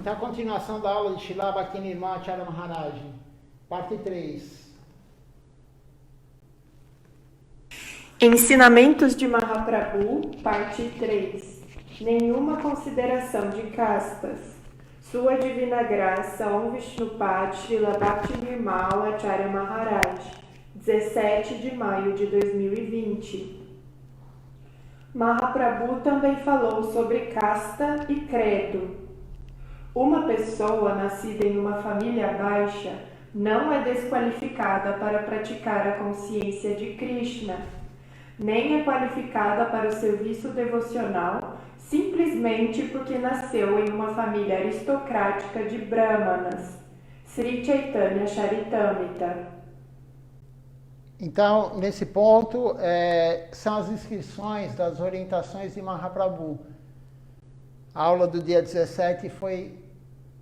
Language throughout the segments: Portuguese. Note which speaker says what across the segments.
Speaker 1: Então, a continuação da aula de Srila Bhaktivinoda Acharya Maharaj, parte 3.
Speaker 2: Ensinamentos de Mahaprabhu, parte 3. Nenhuma consideração de castas. Sua Divina Graça Om Vishnupad Srila Bhaktivinoda Acharya Maharaj, 17 de maio de 2020. Mahaprabhu também falou sobre casta e credo. Uma pessoa nascida em uma família baixa não é desqualificada para praticar a consciência de Krishna, nem é qualificada para o serviço devocional simplesmente porque nasceu em uma família aristocrática de Brahmanas. Sri Chaitanya Charitamrita.
Speaker 1: Então, nesse ponto, são as inscrições das orientações de Mahaprabhu. A aula do dia 17 foi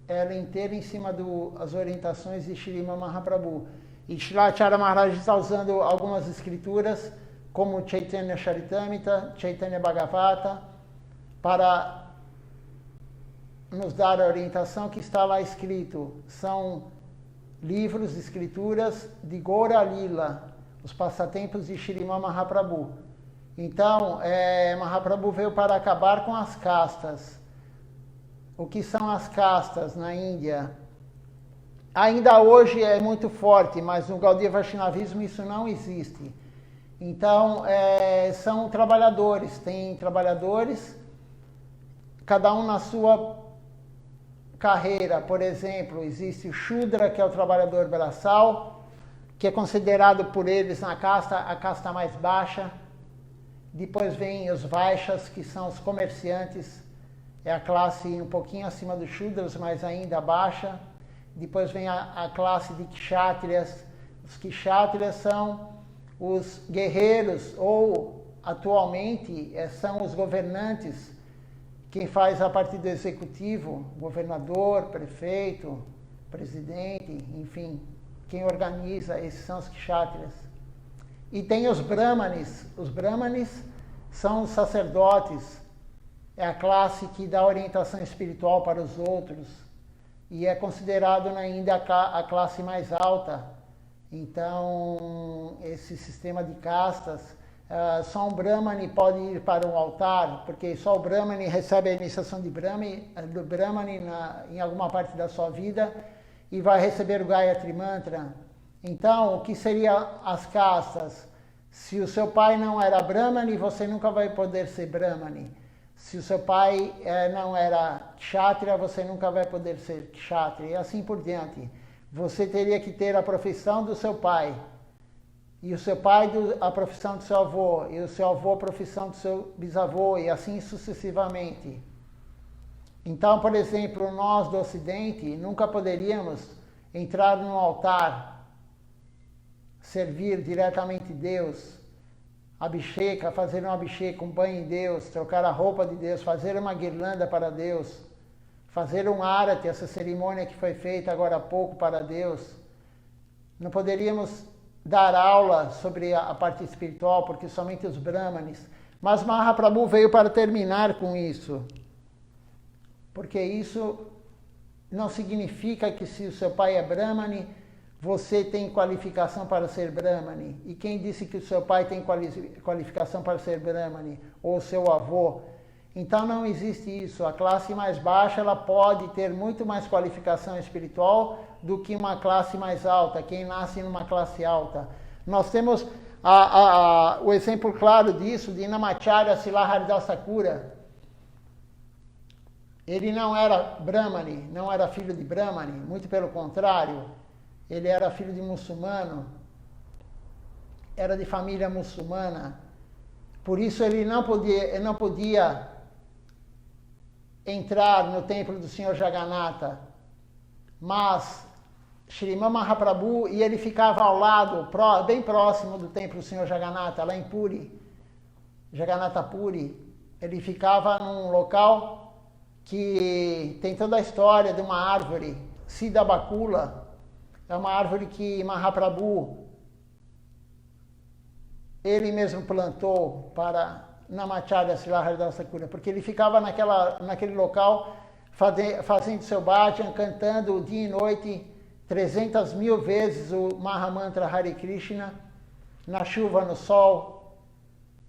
Speaker 1: ela inteira em cima das orientações de Srimad Mahaprabhu. E Srila Acharya Maharaj está usando algumas escrituras, como Chaitanya Charitamrita, Chaitanya Bhagavata, para nos dar a orientação que está lá escrito. São livros, escrituras de Gaura Lila, os passatempos de Srimad Mahaprabhu. Então, Mahaprabhu veio para acabar com as castas. O que são as castas na Índia? Ainda hoje é muito forte, mas no Gaudiya Vaishnavismo isso não existe. Então, são trabalhadores. Tem trabalhadores, cada um na sua carreira. Por exemplo, existe o Shudra, que é o trabalhador braçal, que é considerado por eles na casta, a casta mais baixa. Depois vem os Vaishyas, que são os comerciantes, é a classe um pouquinho acima dos Shudras, mas ainda baixa. Depois vem a classe de Kshatriyas. Os Kshatriyas são os guerreiros, ou atualmente são os governantes, quem faz a parte do executivo, governador, prefeito, presidente, enfim. Quem organiza, esses são os Kshatriyas. E tem os Brahmanes. Os Brahmanes são os sacerdotes. É a classe que dá orientação espiritual para os outros. E é considerado ainda a classe mais alta. Então, esse sistema de castas, só um Brahmane pode ir para um altar, porque só o Brahmane recebe a iniciação do Brahmane em alguma parte da sua vida, e vai receber o Gayatri Mantra. Então, o que seriam as castas? Se o seu pai não era Brahmane, você nunca vai poder ser Brahmane. Se o seu pai não era Kshatriya, você nunca vai poder ser Kshatriya. E assim por diante. Você teria que ter a profissão do seu pai. E o seu pai a profissão do seu avô. E o seu avô a profissão do seu bisavô. E assim sucessivamente. Então, por exemplo, nós do Ocidente nunca poderíamos entrar no altar, servir diretamente Deus, abhisheka, fazer um abhisheka, um banho em Deus, trocar a roupa de Deus, fazer uma guirlanda para Deus, fazer um arati, essa cerimônia que foi feita agora há pouco para Deus. Não poderíamos dar aula sobre a parte espiritual, porque somente os Brahmanes. Mas Mahaprabhu veio para terminar com isso. Porque isso não significa que se o seu pai é Brahmane, você tem qualificação para ser Brahmane. E quem disse que o seu pai tem qualificação para ser Brahmane? Ou o seu avô? Então não existe isso. A classe mais baixa ela pode ter muito mais qualificação espiritual do que uma classe mais alta, quem nasce numa classe alta. Nós temos o exemplo claro disso de Namacharya Srila Haridas Thakura. Ele não era Brahmane, não era filho de Brahmane, muito pelo contrário, ele era filho de muçulmano, era de família muçulmana, por isso ele não podia entrar no templo do Senhor Jagannatha, mas Srimad Mahaprabhu, e ele ficava ao lado, bem próximo do templo do Senhor Jagannatha, lá em Puri, Jagannatha Puri, ele ficava num local que tem toda a história de uma árvore, Siddha Bakula, é uma árvore que Mahaprabhu, ele mesmo plantou para Namacharya Srila Haridas Thakura, porque ele ficava naquele local fazendo seu bhajan, cantando dia e noite 300 mil vezes o Mahamantra Hare Krishna, na chuva, no sol.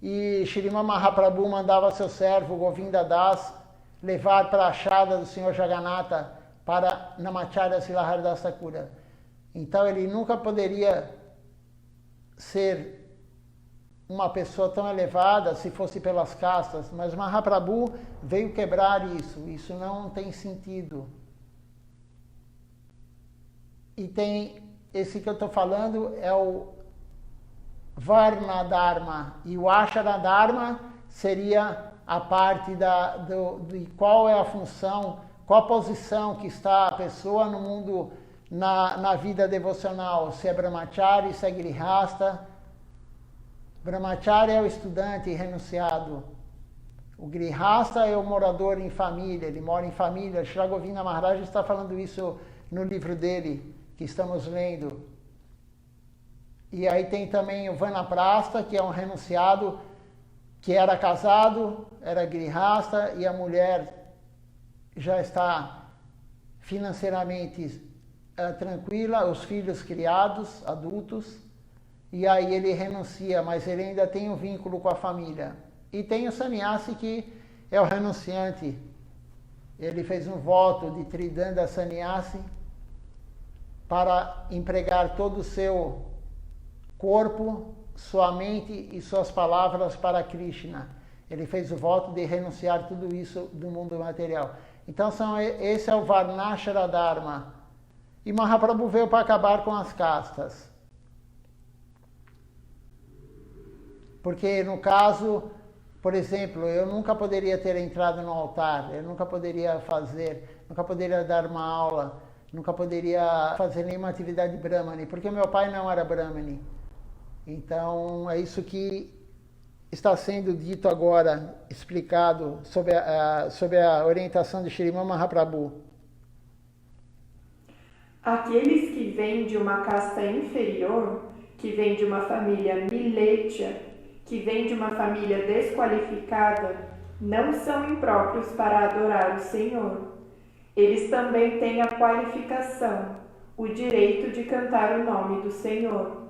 Speaker 1: E Shrimad Mahaprabhu mandava seu servo Govinda Das levar para a achada do Senhor Jagannatha para Namacharya Silahar Thakura. Então ele nunca poderia ser uma pessoa tão elevada se fosse pelas castas, mas Mahaprabhu veio quebrar isso não tem sentido. E tem, esse que eu estou falando é o Varna Dharma, e o Ashara Dharma seria a parte de qual é a função, qual a posição que está a pessoa no mundo, na vida devocional, se é Brahmachari, se é Grihasta. Brahmachari é o estudante renunciado. O Grihasta é o morador em família, ele mora em família. Shri Govinda Maharaj está falando isso no livro dele, que estamos lendo. E aí tem também o Vanaprastha, que é um renunciado, que era casado, era Grihasta, e a mulher já está financeiramente tranquila, os filhos criados, adultos, e aí ele renuncia, mas ele ainda tem um vínculo com a família. E tem o sannyasi, que é o renunciante. Ele fez um voto de Tridanda Sannyasi para empregar todo o seu corpo, sua mente e suas palavras para Krishna. Ele fez o voto de renunciar tudo isso do mundo material. Então esse é o Varnashara Dharma. E Mahaprabhu veio para acabar com as castas. Porque no caso, por exemplo, eu nunca poderia ter entrado no altar, eu nunca poderia dar uma aula, nunca poderia fazer nenhuma atividade brahmani, porque meu pai não era brahmani. Então é isso que está sendo dito agora, explicado sobre a orientação de Shrimad Mahaprabhu.
Speaker 2: Aqueles que vêm de uma casta inferior, que vêm de uma família miletia, que vêm de uma família desqualificada, não são impróprios para adorar o Senhor. Eles também têm a qualificação, o direito de cantar o nome do Senhor.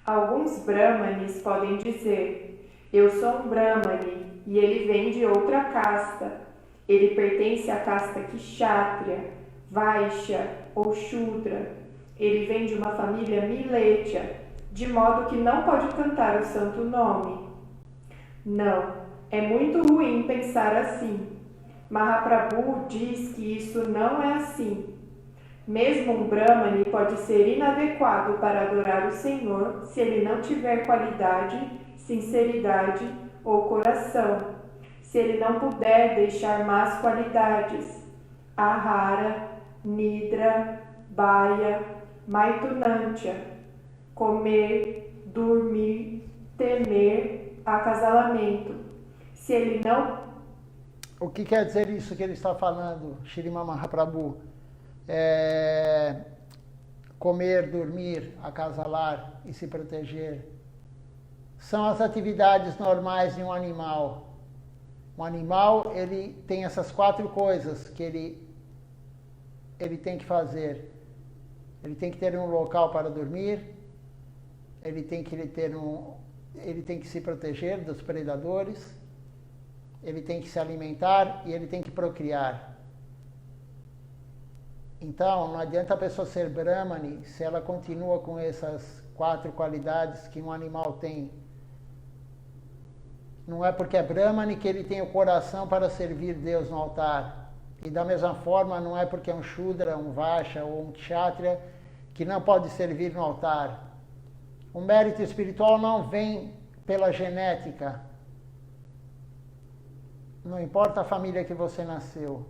Speaker 2: Alguns brahmanes podem dizer: eu sou um brahmane e ele vem de outra casta. Ele pertence à casta Kshatriya, Vaishya ou Shudra. Ele vem de uma família miletia, de modo que não pode cantar o santo nome. Não, é muito ruim pensar assim. Mahaprabhu diz que isso não é assim. Mesmo um brahmane pode ser inadequado para adorar o Senhor se ele não tiver qualidade, sinceridade ou coração. Se ele não puder deixar más qualidades, ahara, nidra, baya, maitunantya, comer, dormir, temer, acasalamento. Se ele não...
Speaker 1: O que quer dizer isso que ele está falando, Shrimad Mahaprabhu? Comer, dormir, acasalar e se proteger. São as atividades normais de um animal. Um animal, ele tem essas 4 coisas que ele tem que fazer. Ele tem que ter um local para dormir, ele tem que se proteger dos predadores, ele tem que se alimentar e ele tem que procriar. Então, não adianta a pessoa ser brahmani se ela continua com essas 4 qualidades que um animal tem. Não é porque é brahmani que ele tem o coração para servir Deus no altar. E da mesma forma, não é porque é um Shudra, um Vaishya ou um Kshatriya que não pode servir no altar. O mérito espiritual não vem pela genética. Não importa a família que você nasceu.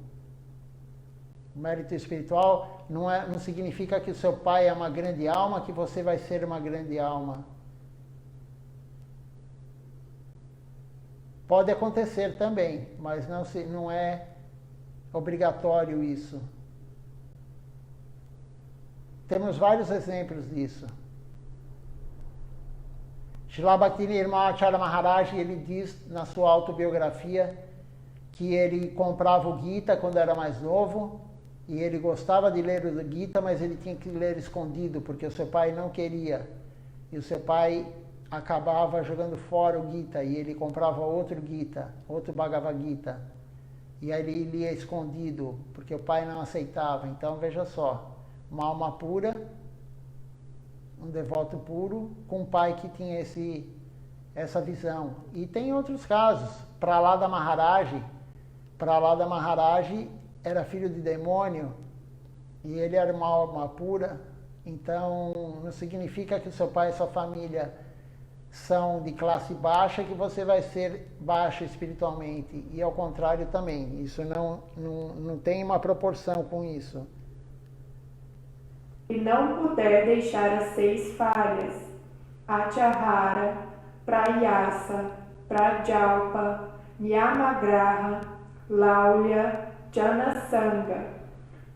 Speaker 1: O mérito espiritual não significa que o seu pai é uma grande alma, que você vai ser uma grande alma. Pode acontecer também, mas não é obrigatório isso. Temos vários exemplos disso. Srila Bhakti Nirmala Acharya Maharaj, ele diz na sua autobiografia que ele comprava o Gita quando era mais novo, e ele gostava de ler o Gita, mas ele tinha que ler escondido, porque o seu pai não queria. E o seu pai acabava jogando fora o Gita, e ele comprava outro Gita, outro Bhagavad Gita. E aí ele lia escondido, porque o pai não aceitava. Então, veja só, uma alma pura, um devoto puro, com um pai que tinha essa visão. E tem outros casos. Prahlada Maharaj era filho de demônio, e ele era uma alma pura. Então, não significa que o seu pai e sua família são de classe baixa que você vai ser baixo espiritualmente, e ao contrário também. Isso não tem uma proporção com isso.
Speaker 2: E não puder deixar as 6 falhas, Atyahara, Prayasa, Prajalpa, Nyamagraha, Laulya, Janasanga,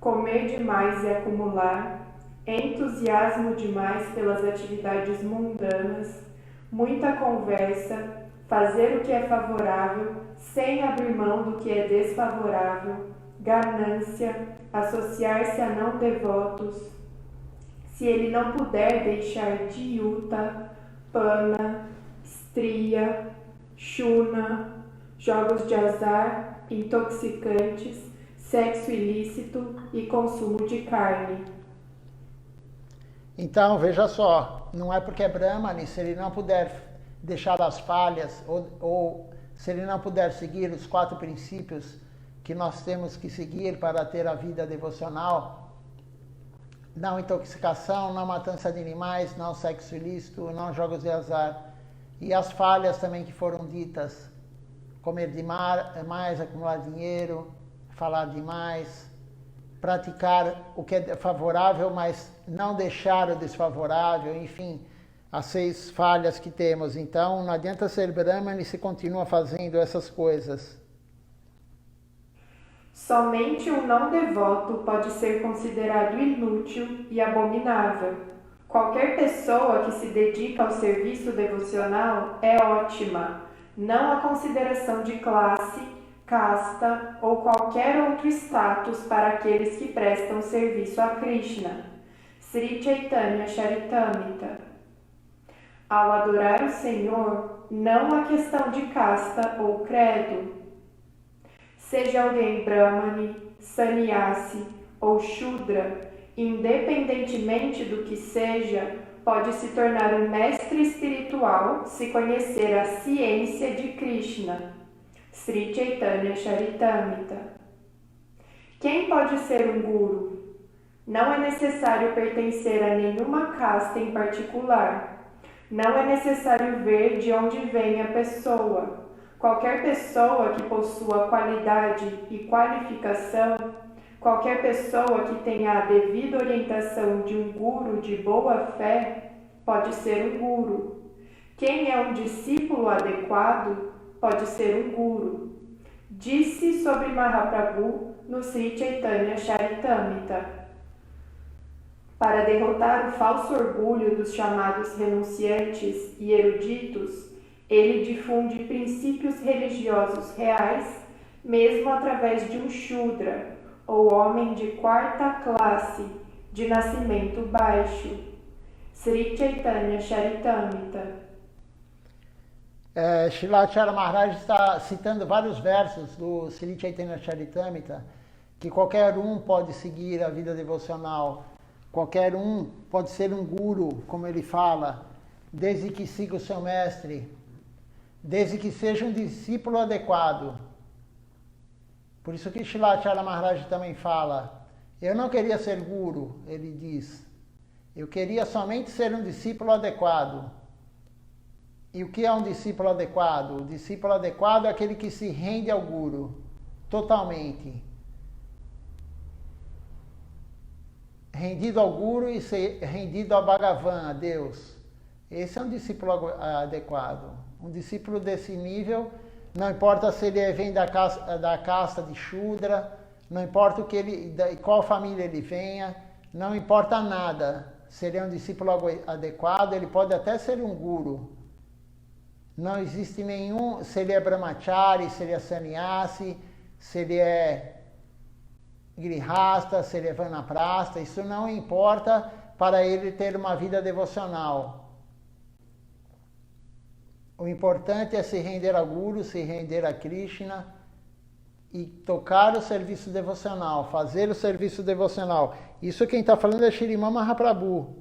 Speaker 2: comer demais e acumular, entusiasmo demais pelas atividades mundanas, muita conversa, fazer o que é favorável, sem abrir mão do que é desfavorável, ganância, associar-se a não devotos. Se ele não puder deixar diyuta, pana, striya, shuna, jogos de azar, intoxicantes, sexo ilícito e consumo de carne.
Speaker 1: Então, veja só, não é porque é Brahmane, se ele não puder deixar as falhas, ou se ele não puder seguir os 4 princípios que nós temos que seguir para ter a vida devocional, não intoxicação, não matança de animais, não sexo ilícito, não jogos de azar. E as falhas também que foram ditas, comer demais, acumular dinheiro, falar demais, praticar o que é favorável, mas não deixar o desfavorável, enfim, as 6 falhas que temos. Então, não adianta ser Brahmane se continua fazendo essas coisas.
Speaker 2: Somente um não devoto pode ser considerado inútil e abominável. Qualquer pessoa que se dedica ao serviço devocional é ótima, não há consideração de classe, casta ou qualquer outro status para aqueles que prestam serviço a Krishna. Sri Chaitanya Charitamrita. Ao adorar o Senhor, não há questão de casta ou credo. Seja alguém Brahmane, Sannyasi ou Shudra, independentemente do que seja, pode se tornar um mestre espiritual se conhecer a ciência de Krishna. Sri Chaitanya Charitamrita. Quem pode ser um guru? Não é necessário pertencer a nenhuma casta em particular. Não é necessário ver de onde vem a pessoa. Qualquer pessoa que possua qualidade e qualificação, qualquer pessoa que tenha a devida orientação de um guru de boa fé, pode ser um guru. Quem é um discípulo adequado, pode ser um guru. Disse sobre Mahaprabhu no Sri Chaitanya Charitamrita. Para derrotar o falso orgulho dos chamados renunciantes e eruditos, ele difunde princípios religiosos reais, mesmo através de um Shudra, ou homem de 4ª classe, de nascimento baixo. Sri Chaitanya Charitamrita.
Speaker 1: Srilacharya Maharaj está citando vários versos do Sri Chaitanya Charitamrita, que qualquer um pode seguir a vida devocional, qualquer um pode ser um guru, como ele fala, desde que siga o seu mestre, desde que seja um discípulo adequado. Por isso que Srilacharya Maharaj também fala, eu não queria ser guru, ele diz, eu queria somente ser um discípulo adequado. E o que é um discípulo adequado? O discípulo adequado é aquele que se rende ao guru, totalmente. Rendido ao guru e rendido ao Bhagavan, a Deus. Esse é um discípulo adequado. Um discípulo desse nível, não importa se ele vem da casta de Shudra, não importa qual família ele venha, não importa nada. Se ele é um discípulo adequado, ele pode até ser um guru. Não existe nenhum, se ele é brahmachari, se ele é sannyasi, se ele é grihasta, se ele é vanaprasta, isso não importa para ele ter uma vida devocional. O importante é se render a Guru, se render a Krishna e tocar o serviço devocional, fazer o serviço devocional. Isso quem está falando é Shriman Mahaprabhu.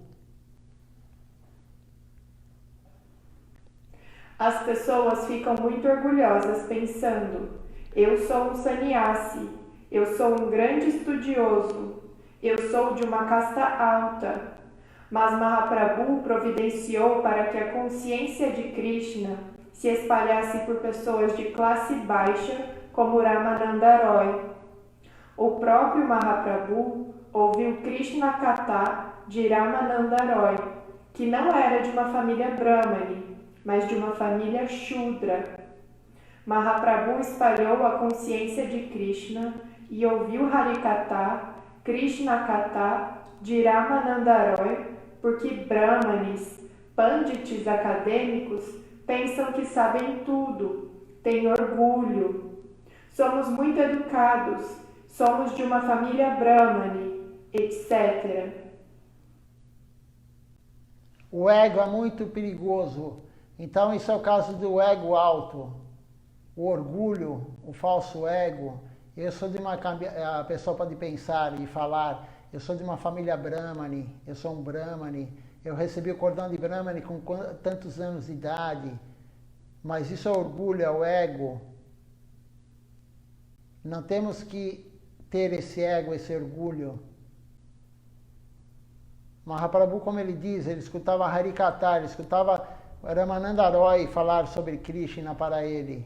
Speaker 2: As pessoas ficam muito orgulhosas pensando: eu sou um sannyasi, eu sou um grande estudioso, eu sou de uma casta alta. Mas Mahaprabhu providenciou para que a consciência de Krishna se espalhasse por pessoas de classe baixa, como Ramananda Roy. O próprio Mahaprabhu ouviu Krishna Katha de Ramananda Roy, que não era de uma família Brahmani, mas de uma família Shudra. Mahaprabhu espalhou a consciência de Krishna e ouviu Harikatha, Krishna Katha de Ramananda Roy, porque Brahmanes, pandits acadêmicos, pensam que sabem tudo, têm orgulho. Somos muito educados, somos de uma família Brahmani, etc.
Speaker 1: O ego é muito perigoso. Então, isso é o caso do ego alto. O orgulho, o falso ego. Eu sou de uma... A pessoa pode pensar e falar: eu sou de uma família Brahmani, eu sou um Brahmani, eu recebi o cordão de Brahmani com tantos anos de idade. Mas isso é orgulho, é o ego. Não temos que ter esse ego, esse orgulho. Mahaprabhu, como ele diz, ele escutava Harikatha, ele escutava Ramananda Roy falar sobre Krishna para ele.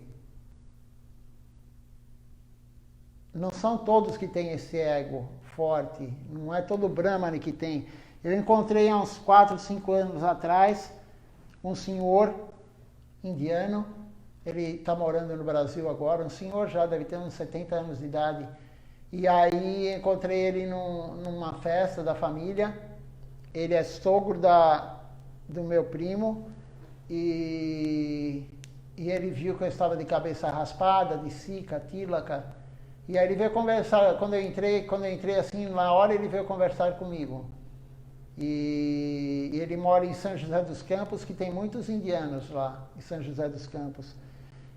Speaker 1: Não são todos que têm esse ego forte, não é todo Brahmani que tem. Eu encontrei há uns 4, 5 anos atrás um senhor indiano, ele está morando no Brasil agora, um senhor já deve ter uns 70 anos de idade. E aí encontrei ele numa festa da família, ele é sogro do meu primo, e ele viu que eu estava de cabeça raspada, de sika, tilaka. E aí ele veio conversar, quando eu entrei assim, na hora ele veio conversar comigo. E ele mora em São José dos Campos, que tem muitos indianos lá, em São José dos Campos.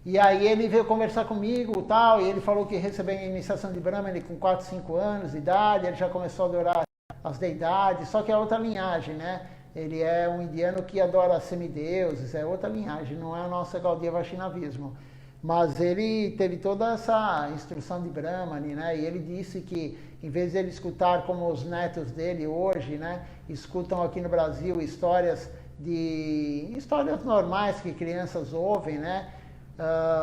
Speaker 1: E aí ele veio conversar comigo tal, e ele falou que recebeu a iniciação de Brahmani com 4, 5 anos de idade, ele já começou a adorar as deidades, só que é outra linhagem, né? Ele é um indiano que adora semideuses, é outra linhagem, não é o nosso Gaudiya Vaishnavismo. Mas ele teve toda essa instrução de Brahmani, né? E ele disse que, em vez de ele escutar como os netos dele hoje, né, escutam aqui no Brasil histórias normais que crianças ouvem, né?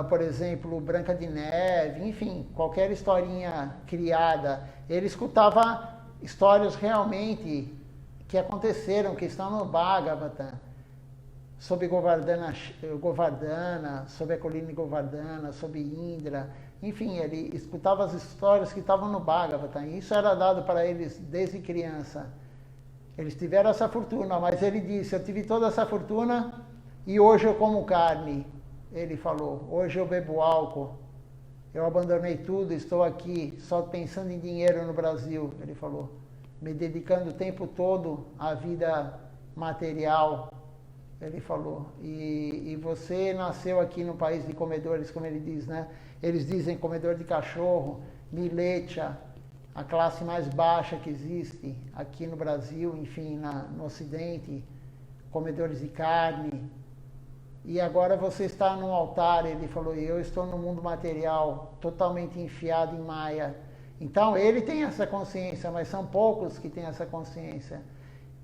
Speaker 1: Por exemplo, Branca de Neve, enfim, qualquer historinha criada. Ele escutava histórias realmente que aconteceram, que estão no Bhagavatam, sobre Govardhana, sobre a colina de Govardhana, sobre Indra, enfim, ele escutava as histórias que estavam no Bhagavatam, e isso era dado para eles desde criança. Eles tiveram essa fortuna, mas ele disse: eu tive toda essa fortuna e hoje eu como carne. Ele falou: hoje eu bebo álcool, eu abandonei tudo, estou aqui só pensando em dinheiro no Brasil. Ele falou, me dedicando o tempo todo à vida material. Ele falou, e você nasceu aqui no país de comedores, como ele diz, né? Eles dizem comedor de cachorro, milecha, a classe mais baixa que existe aqui no Brasil, enfim, no Ocidente, comedores de carne. E agora você está no altar, ele falou, e eu estou no mundo material, totalmente enfiado em Maya. Então ele tem essa consciência, mas são poucos que têm essa consciência.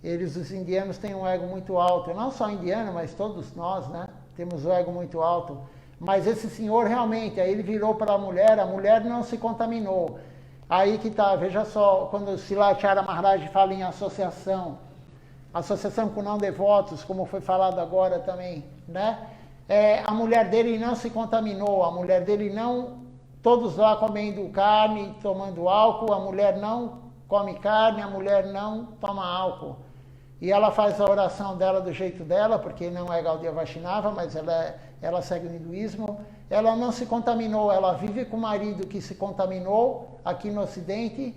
Speaker 1: Os indianos têm um ego muito alto, não só indiano, mas todos nós, né? Temos um ego muito alto. Mas esse senhor realmente, aí ele virou para a mulher não se contaminou. Aí que tá, veja só, quando o Silachara Maharaj fala em associação com não devotos, como foi falado agora também, né? A mulher dele não se contaminou, a mulher dele não, todos lá comendo carne, tomando álcool, a mulher não come carne, a mulher não toma álcool. E ela faz a oração dela do jeito dela, porque não é Gaudiya Vaishnava, mas ela segue o hinduísmo. Ela não se contaminou, ela vive com o marido que se contaminou aqui no Ocidente.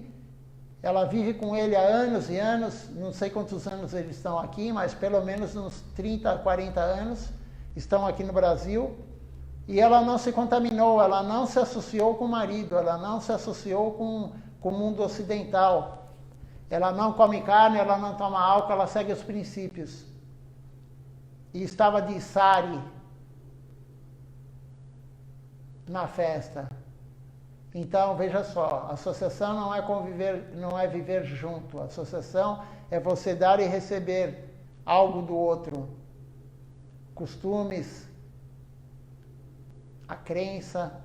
Speaker 1: Ela vive com ele há anos e anos, não sei quantos anos eles estão aqui, mas pelo menos uns 30, 40 anos estão aqui no Brasil. E ela não se contaminou, ela não se associou com o marido, ela não se associou com o mundo ocidental. Ela não come carne, ela não toma álcool, ela segue os princípios. E estava de sari na festa. Então, veja só, associação não é conviver, não é viver junto. Associação é você dar e receber algo do outro. Costumes, a crença.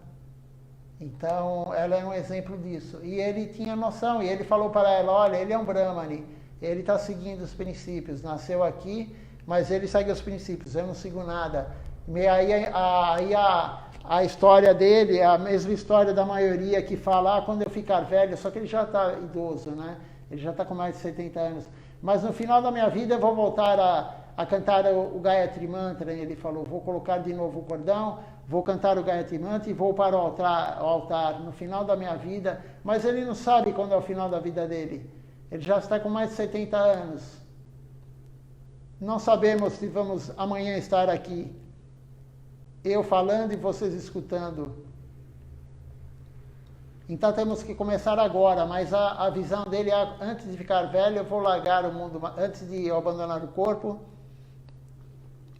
Speaker 1: Então, ela é um exemplo disso. E ele tinha noção, e ele falou para ela, olha, ele é um Brahmane, ele está seguindo os princípios, nasceu aqui, mas ele segue os princípios, eu não sigo nada. E aí a história dele é a mesma história da maioria que fala, quando eu ficar velho, só que ele já está idoso, né? Ele já está com mais de 70 anos. Mas no final da minha vida eu vou voltar a cantar o Gayatri Mantra, ele falou, vou colocar de novo o cordão, vou cantar o Gayatri Mantra e vou para o altar no final da minha vida, mas ele não sabe quando é o final da vida dele. Ele já está com mais de 70 anos. Não sabemos se vamos amanhã estar aqui, eu falando e vocês escutando. Então temos que começar agora, mas a visão dele é, antes de ficar velho, eu vou largar o mundo, antes de eu abandonar o corpo,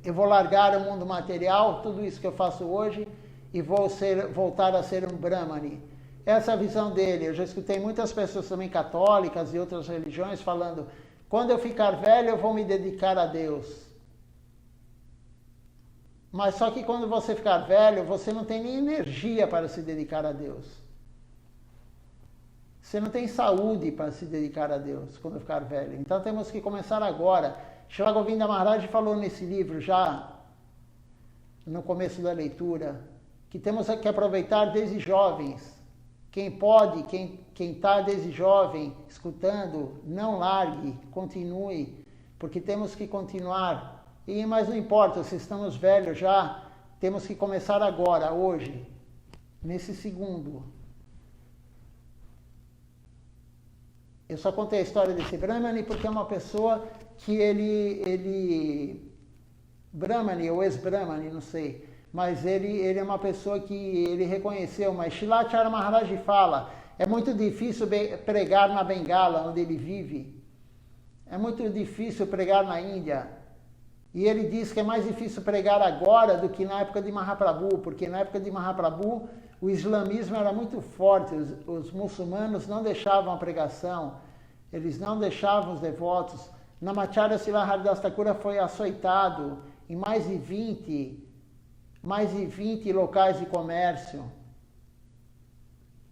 Speaker 1: eu vou largar o mundo material, tudo isso que eu faço hoje, e vou voltar a ser um Brahmane. Essa é a visão dele. Eu já escutei muitas pessoas também católicas e outras religiões falando, quando eu ficar velho eu vou me dedicar a Deus. Mas só que quando você ficar velho, você não tem nem energia para se dedicar a Deus. Você não tem saúde para se dedicar a Deus quando ficar velho. Então temos que começar agora. Srila Govinda Maharaj falou nesse livro já, no começo da leitura, que temos que aproveitar desde jovens. Quem pode, quem está desde jovem escutando, não largue, continue, porque temos que continuar. Mas não importa, se estamos velhos já, temos que começar agora, hoje, nesse segundo. Eu só contei a história desse Brahmane porque é uma pessoa que ele Brahmane ou ex-Brahmane, não sei, mas ele é uma pessoa que ele reconheceu, mas Srilacharya Maharaj fala, é muito difícil pregar na Bengala, onde ele vive, é muito difícil pregar na Índia, e ele diz que é mais difícil pregar agora do que na época de Mahaprabhu, porque na época de Mahaprabhu o islamismo era muito forte, os muçulmanos não deixavam a pregação, eles não deixavam os devotos. Namacharya Srila Haridas Thakura foi açoitado em mais de 20 locais de comércio.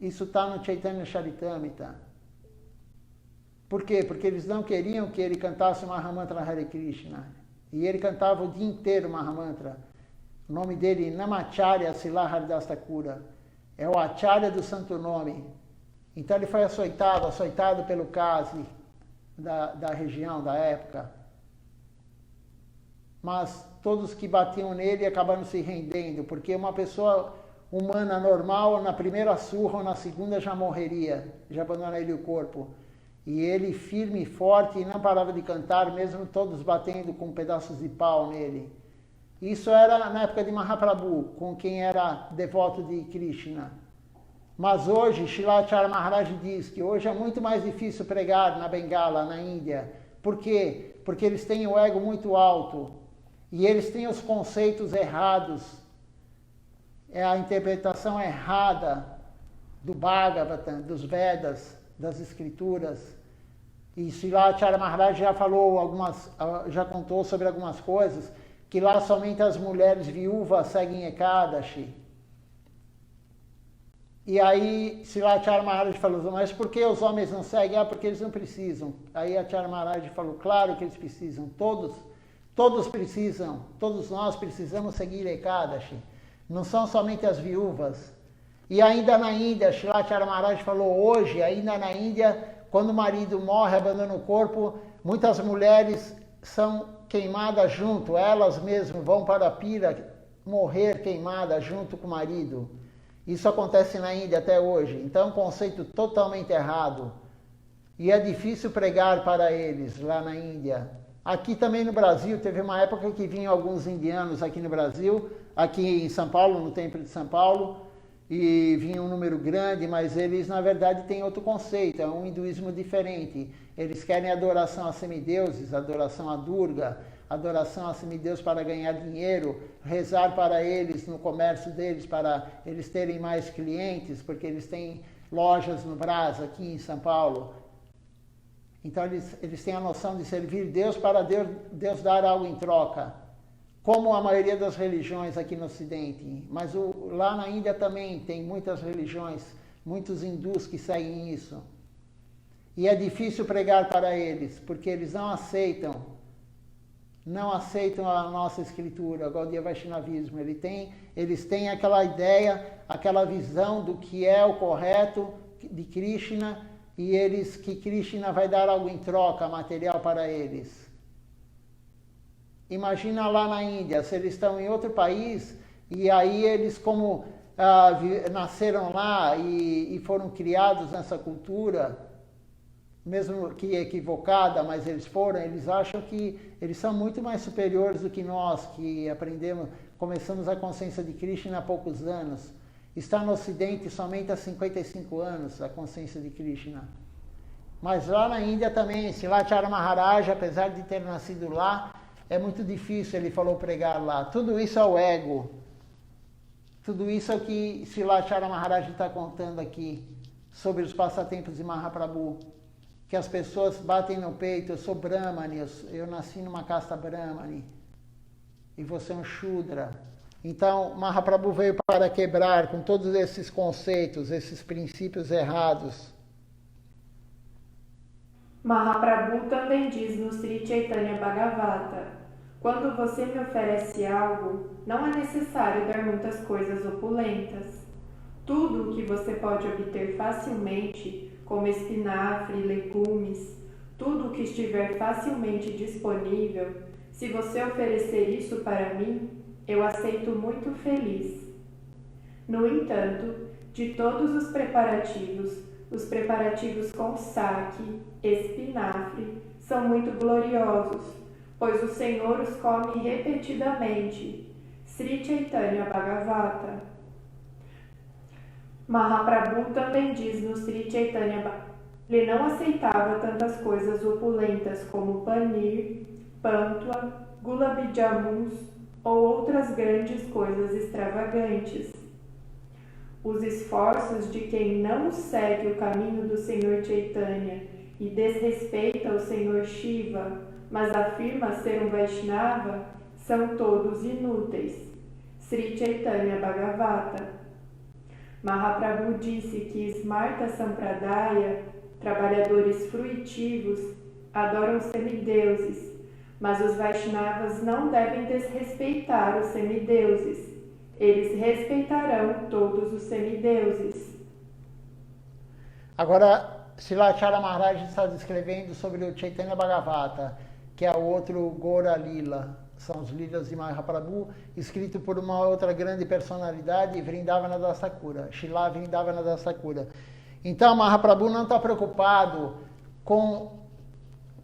Speaker 1: Isso está no Chaitanya Charitamrita. Por quê? Porque eles não queriam que ele cantasse o Mahamantra Hare Krishna. E ele cantava o dia inteiro o Mahamantra. O nome dele, Namacharya Srila Haridas Thakura. É o Acharya do Santo Nome. Então ele foi açoitado pelo Qazi da região, da época. Mas todos que batiam nele acabaram se rendendo, porque uma pessoa humana normal, na primeira surra ou na segunda já morreria, já abandonaria o corpo. E ele firme e forte e não parava de cantar, mesmo todos batendo com pedaços de pau nele. Isso era na época de Mahaprabhu, com quem era devoto de Krishna. Mas hoje, Srilacharya Maharaj diz que hoje é muito mais difícil pregar na Bengala, na Índia. Por quê? Porque eles têm o ego muito alto. E eles têm os conceitos errados. É a interpretação errada do Bhagavatam, dos Vedas, das Escrituras. E Srilacharya Maharaj já já contou sobre algumas coisas, que lá somente as mulheres viúvas seguem Ekadashi. E aí Srilacharya Maharaj falou, mas por que os homens não seguem? Porque eles não precisam. Aí Acharya Maharaj falou, claro que eles precisam, todos precisam, todos nós precisamos seguir Ekadashi. Não são somente as viúvas. E ainda na Índia, Srilacharya Maharaj falou, hoje, ainda na Índia, quando o marido morre, abandona o corpo, Muitas mulheres são queimadas junto, elas mesmas vão para a pira morrer queimadas junto com o marido. Isso acontece na Índia até hoje. Então é um conceito totalmente errado. E é difícil pregar para eles lá na Índia. Aqui também no Brasil, teve uma época que vinham alguns indianos aqui no Brasil, aqui em São Paulo, no Templo de São Paulo, e vinha um número grande, mas eles na verdade têm outro conceito, é um hinduísmo diferente. Eles querem adoração a semideuses, adoração a Durga, adoração a semideus para ganhar dinheiro, rezar para eles no comércio deles, para eles terem mais clientes, porque eles têm lojas no Brás, aqui em São Paulo. Então eles têm a noção de servir Deus para Deus dar algo em troca, como a maioria das religiões aqui no Ocidente. Mas lá na Índia também tem muitas religiões, muitos hindus que seguem isso. E é difícil pregar para eles, porque eles não aceitam a nossa escritura, o Gaudiya Vaishnavismo. Eles têm aquela ideia, aquela visão do que é o correto de Krishna, e que Krishna vai dar algo em troca, material para eles. Imagina lá na Índia, se eles estão em outro país, e aí eles como nasceram lá e foram criados nessa cultura, mesmo que equivocada, mas eles acham que eles são muito mais superiores do que nós, que começamos a consciência de Krishna há poucos anos. Está no Ocidente somente há 55 anos a consciência de Krishna. Mas lá na Índia também, Silachara Maharaj, apesar de ter nascido lá, é muito difícil, ele falou, pregar lá. Tudo isso é o ego. Tudo isso é o que Silachara Maharaj está contando aqui, sobre os passatempos de Mahaprabhu. Que as pessoas batem no peito, eu sou Brahmani, eu nasci numa casta Brahmani, e você é um Shudra. Então, Mahaprabhu veio para quebrar com todos esses conceitos, esses princípios errados.
Speaker 2: Mahaprabhu também diz no Sri Chaitanya Bhagavata: quando você me oferece algo, não é necessário dar muitas coisas opulentas. Tudo o que você pode obter facilmente, como espinafre, legumes, tudo o que estiver facilmente disponível, se você oferecer isso para mim, eu aceito muito feliz. No entanto, de todos os preparativos com saque, espinafre, são muito gloriosos, pois o Senhor os come repetidamente. Sri Chaitanya Bhagavata. Mahaprabhu também diz no Sri Chaitanya Bhagavata: ele não aceitava tantas coisas opulentas como panir, pantua, gulab jamuns ou outras grandes coisas extravagantes. Os esforços de quem não segue o caminho do Senhor Chaitanya e desrespeita o Senhor Shiva, mas afirma ser um Vaishnava, são todos inúteis. Sri Chaitanya Bhagavata. Mahaprabhu disse que Smarta Sampradaya, trabalhadores fruitivos, adoram semideuses, mas os Vaishnavas não devem desrespeitar os semideuses. Eles respeitarão todos os semideuses.
Speaker 1: Agora, Silachara Maharaj está descrevendo sobre o Chaitanya Bhagavata, que é o outro Gora Lila. São os Lilas de Mahaprabhu, escrito por uma outra grande personalidade, Vrindavana Das Thakura, Srila Vrindavana Das Thakura. Então, Mahaprabhu não está preocupado com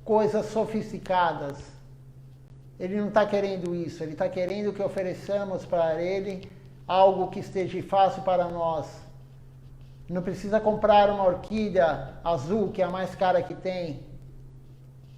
Speaker 1: coisas sofisticadas. Ele não está querendo isso, ele está querendo que ofereçamos para ele algo que esteja fácil para nós. Não precisa comprar uma orquídea azul, que é a mais cara que tem.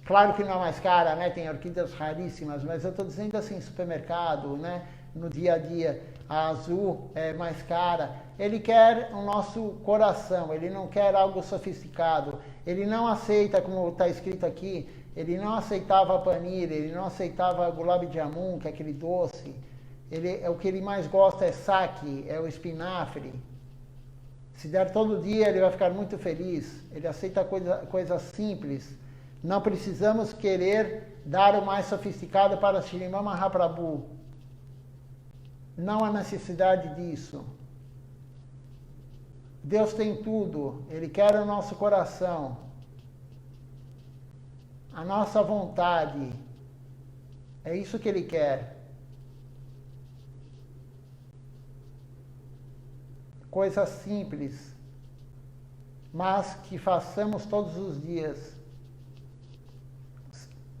Speaker 1: Claro que não é mais cara, né? Tem orquídeas raríssimas, mas eu estou dizendo assim, supermercado, né? No dia a dia, a azul é mais cara. Ele quer o nosso coração, ele não quer algo sofisticado. Ele não aceita, como está escrito aqui, ele não aceitava panir, ele não aceitava gulab jamun, que é aquele doce. O que ele mais gosta é saque, é o espinafre. Se der todo dia, ele vai ficar muito feliz. Ele aceita coisas simples. Não precisamos querer dar o mais sofisticado para Srimad Mahaprabhu. Não há necessidade disso. Deus tem tudo. Ele quer o nosso coração. a nossa vontade. É isso que Ele quer. Coisas simples, mas que façamos todos os dias,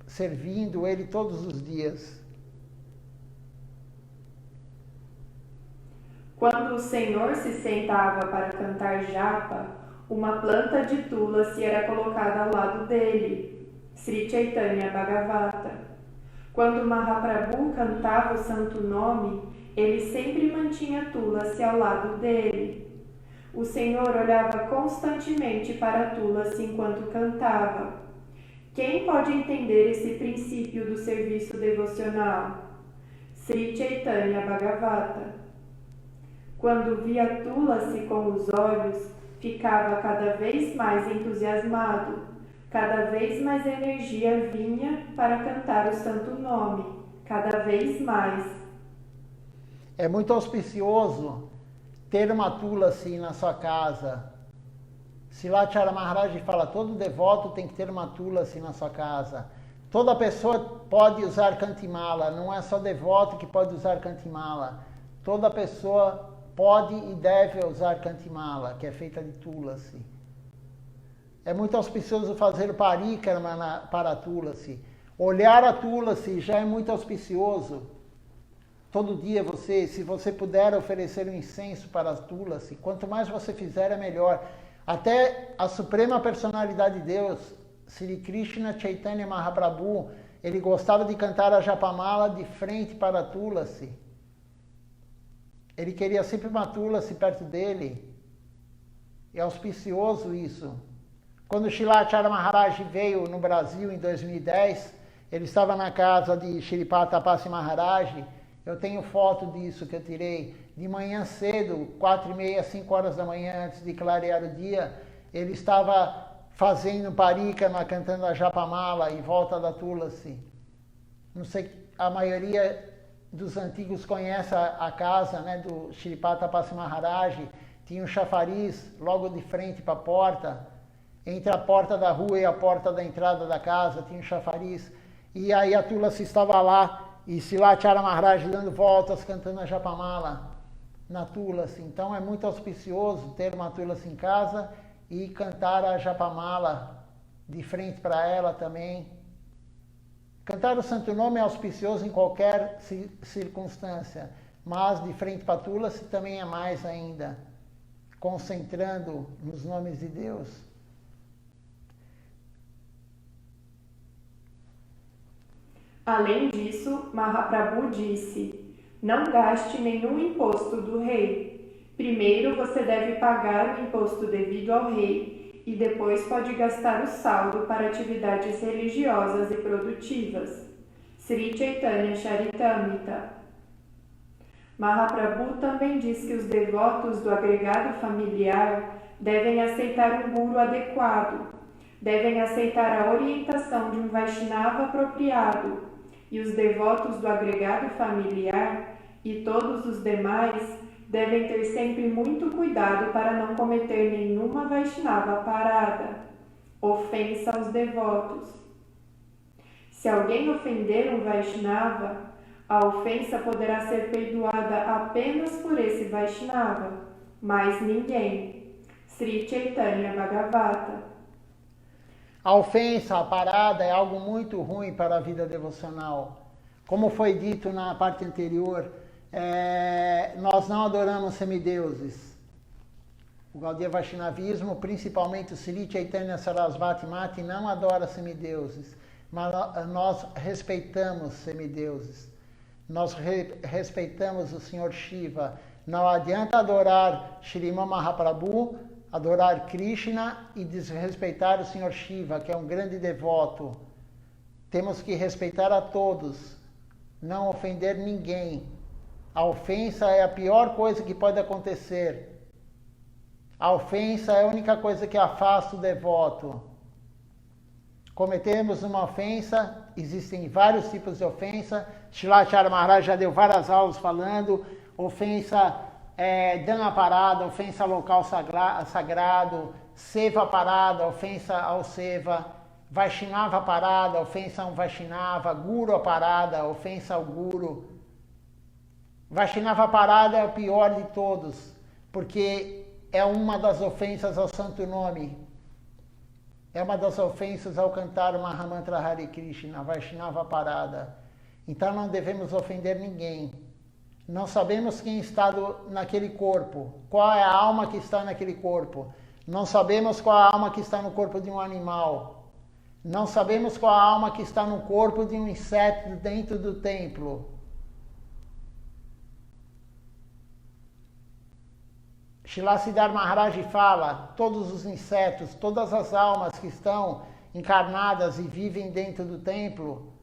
Speaker 1: servindo Ele todos os dias.
Speaker 2: Quando o Senhor se sentava para cantar japa, uma planta de tulasi era colocada ao lado dele. Sri Chaitanya Bhagavata. Quando Mahaprabhu cantava o santo nome, ele sempre mantinha tulasi ao lado dele. O Senhor olhava constantemente para tulasi enquanto cantava. Quem pode entender esse princípio do serviço devocional? Sri Chaitanya Bhagavata. Quando via tulasi com os olhos, ficava cada vez mais entusiasmado. Cada vez mais energia vinha para cantar o santo nome. Cada vez mais.
Speaker 1: É muito auspicioso ter uma tulasi na sua casa. Silachara Maharaj fala, todo devoto tem que ter uma tulasi na sua casa. Toda pessoa pode usar Kantimala, não é só devoto que pode usar Kantimala. Toda pessoa pode e deve usar Kantimala, que é feita de tulasi. É muito auspicioso fazer o parikrama para a tulasi. Olhar a tulasi já é muito auspicioso. Todo dia você, se você puder oferecer um incenso para a tulasi, quanto mais você fizer é melhor. Até a Suprema Personalidade de Deus, Sri Krishna Chaitanya Mahaprabhu, ele gostava de cantar a Japamala de frente para a tulasi. Ele queria sempre uma tulasi perto dele. É auspicioso isso. Quando Shilachara Maharaj veio no Brasil em 2010, ele estava na casa de Shripata Tapasi Maharaj. Eu tenho foto disso que eu tirei de manhã cedo, 4h30, 5 horas da manhã, antes de clarear o dia. Ele estava fazendo parikrama, cantando a Japamala em volta da tulasi. Não sei, a maioria dos antigos conhece a casa, né, do Shripata Tapasi Maharaj. Tinha um chafariz logo de frente para a porta. Entre a porta da rua e a porta da entrada da casa tinha um chafariz. E aí a tulasi estava lá. E Silachara Maharaj dando voltas, cantando a Japamala na tulasi. Então é muito auspicioso ter uma tulasi em casa e cantar a Japamala de frente para ela também. Cantar o santo nome é auspicioso em qualquer circunstância, mas de frente para a tulasi também é mais ainda, concentrando nos nomes de Deus.
Speaker 2: Além disso, Mahaprabhu disse, não gaste nenhum imposto do rei. Primeiro você deve pagar o imposto devido ao rei e depois pode gastar o saldo para atividades religiosas e produtivas. Sri Chaitanya Charitamrita. Mahaprabhu também diz que os devotos do agregado familiar devem aceitar um guru adequado, devem aceitar a orientação de um Vaishnava apropriado, e os devotos do agregado familiar e todos os demais devem ter sempre muito cuidado para não cometer nenhuma Vaishnava parada, ofensa aos devotos. Se alguém ofender um Vaishnava, a ofensa poderá ser perdoada apenas por esse Vaishnava, mais ninguém. Sri Chaitanya Bhagavata.
Speaker 1: A ofensa, a parada é algo muito ruim para a vida devocional. Como foi dito na parte anterior, nós não adoramos semideuses. O Gaudiya Vaishnavismo, principalmente o Sri Chaitanya Sarasvati Mati, não adora semideuses, mas nós respeitamos semideuses. Nós respeitamos o Senhor Shiva. Não adianta adorar Shriman Mahaprabhu, adorar Krishna e desrespeitar o Senhor Shiva, que é um grande devoto. Temos que respeitar a todos, não ofender ninguém. A ofensa é a pior coisa que pode acontecer. A ofensa é a única coisa que afasta o devoto. Cometemos uma ofensa, existem vários tipos de ofensa. Shilachara Maharaj já deu várias aulas falando. Ofensa dana parada, ofensa ao local sagrado, seva parada, ofensa ao seva, Vaishnava parada, ofensa a um Vaishnava, Guru a parada, ofensa ao Guru. Vaishnava parada é o pior de todos, porque é uma das ofensas ao santo nome. É uma das ofensas ao cantar o Mahamantra Hare Krishna, Vaishnava parada. Então não devemos ofender ninguém. Não sabemos quem está naquele corpo, qual é a alma que está naquele corpo. Não sabemos qual é a alma que está no corpo de um animal. Não sabemos qual é a alma que está no corpo de um inseto dentro do templo. Srila Siddhar Maharaj fala, todos os insetos, todas as almas que estão encarnadas e vivem dentro do templo,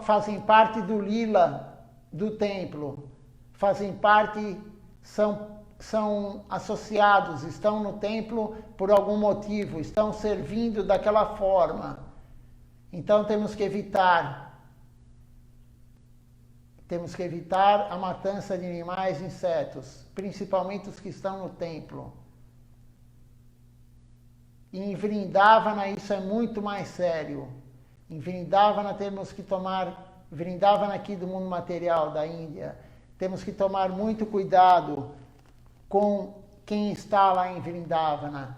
Speaker 1: fazem parte do lila do templo, fazem parte, são associados, estão no templo por algum motivo, estão servindo daquela forma. Então temos que evitar a matança de animais e insetos, principalmente os que estão no templo. E em Vrindavana isso é muito mais sério. Em Vrindavana temos que tomar, Vrindavana aqui do mundo material da Índia, temos que tomar muito cuidado com quem está lá em Vrindavana.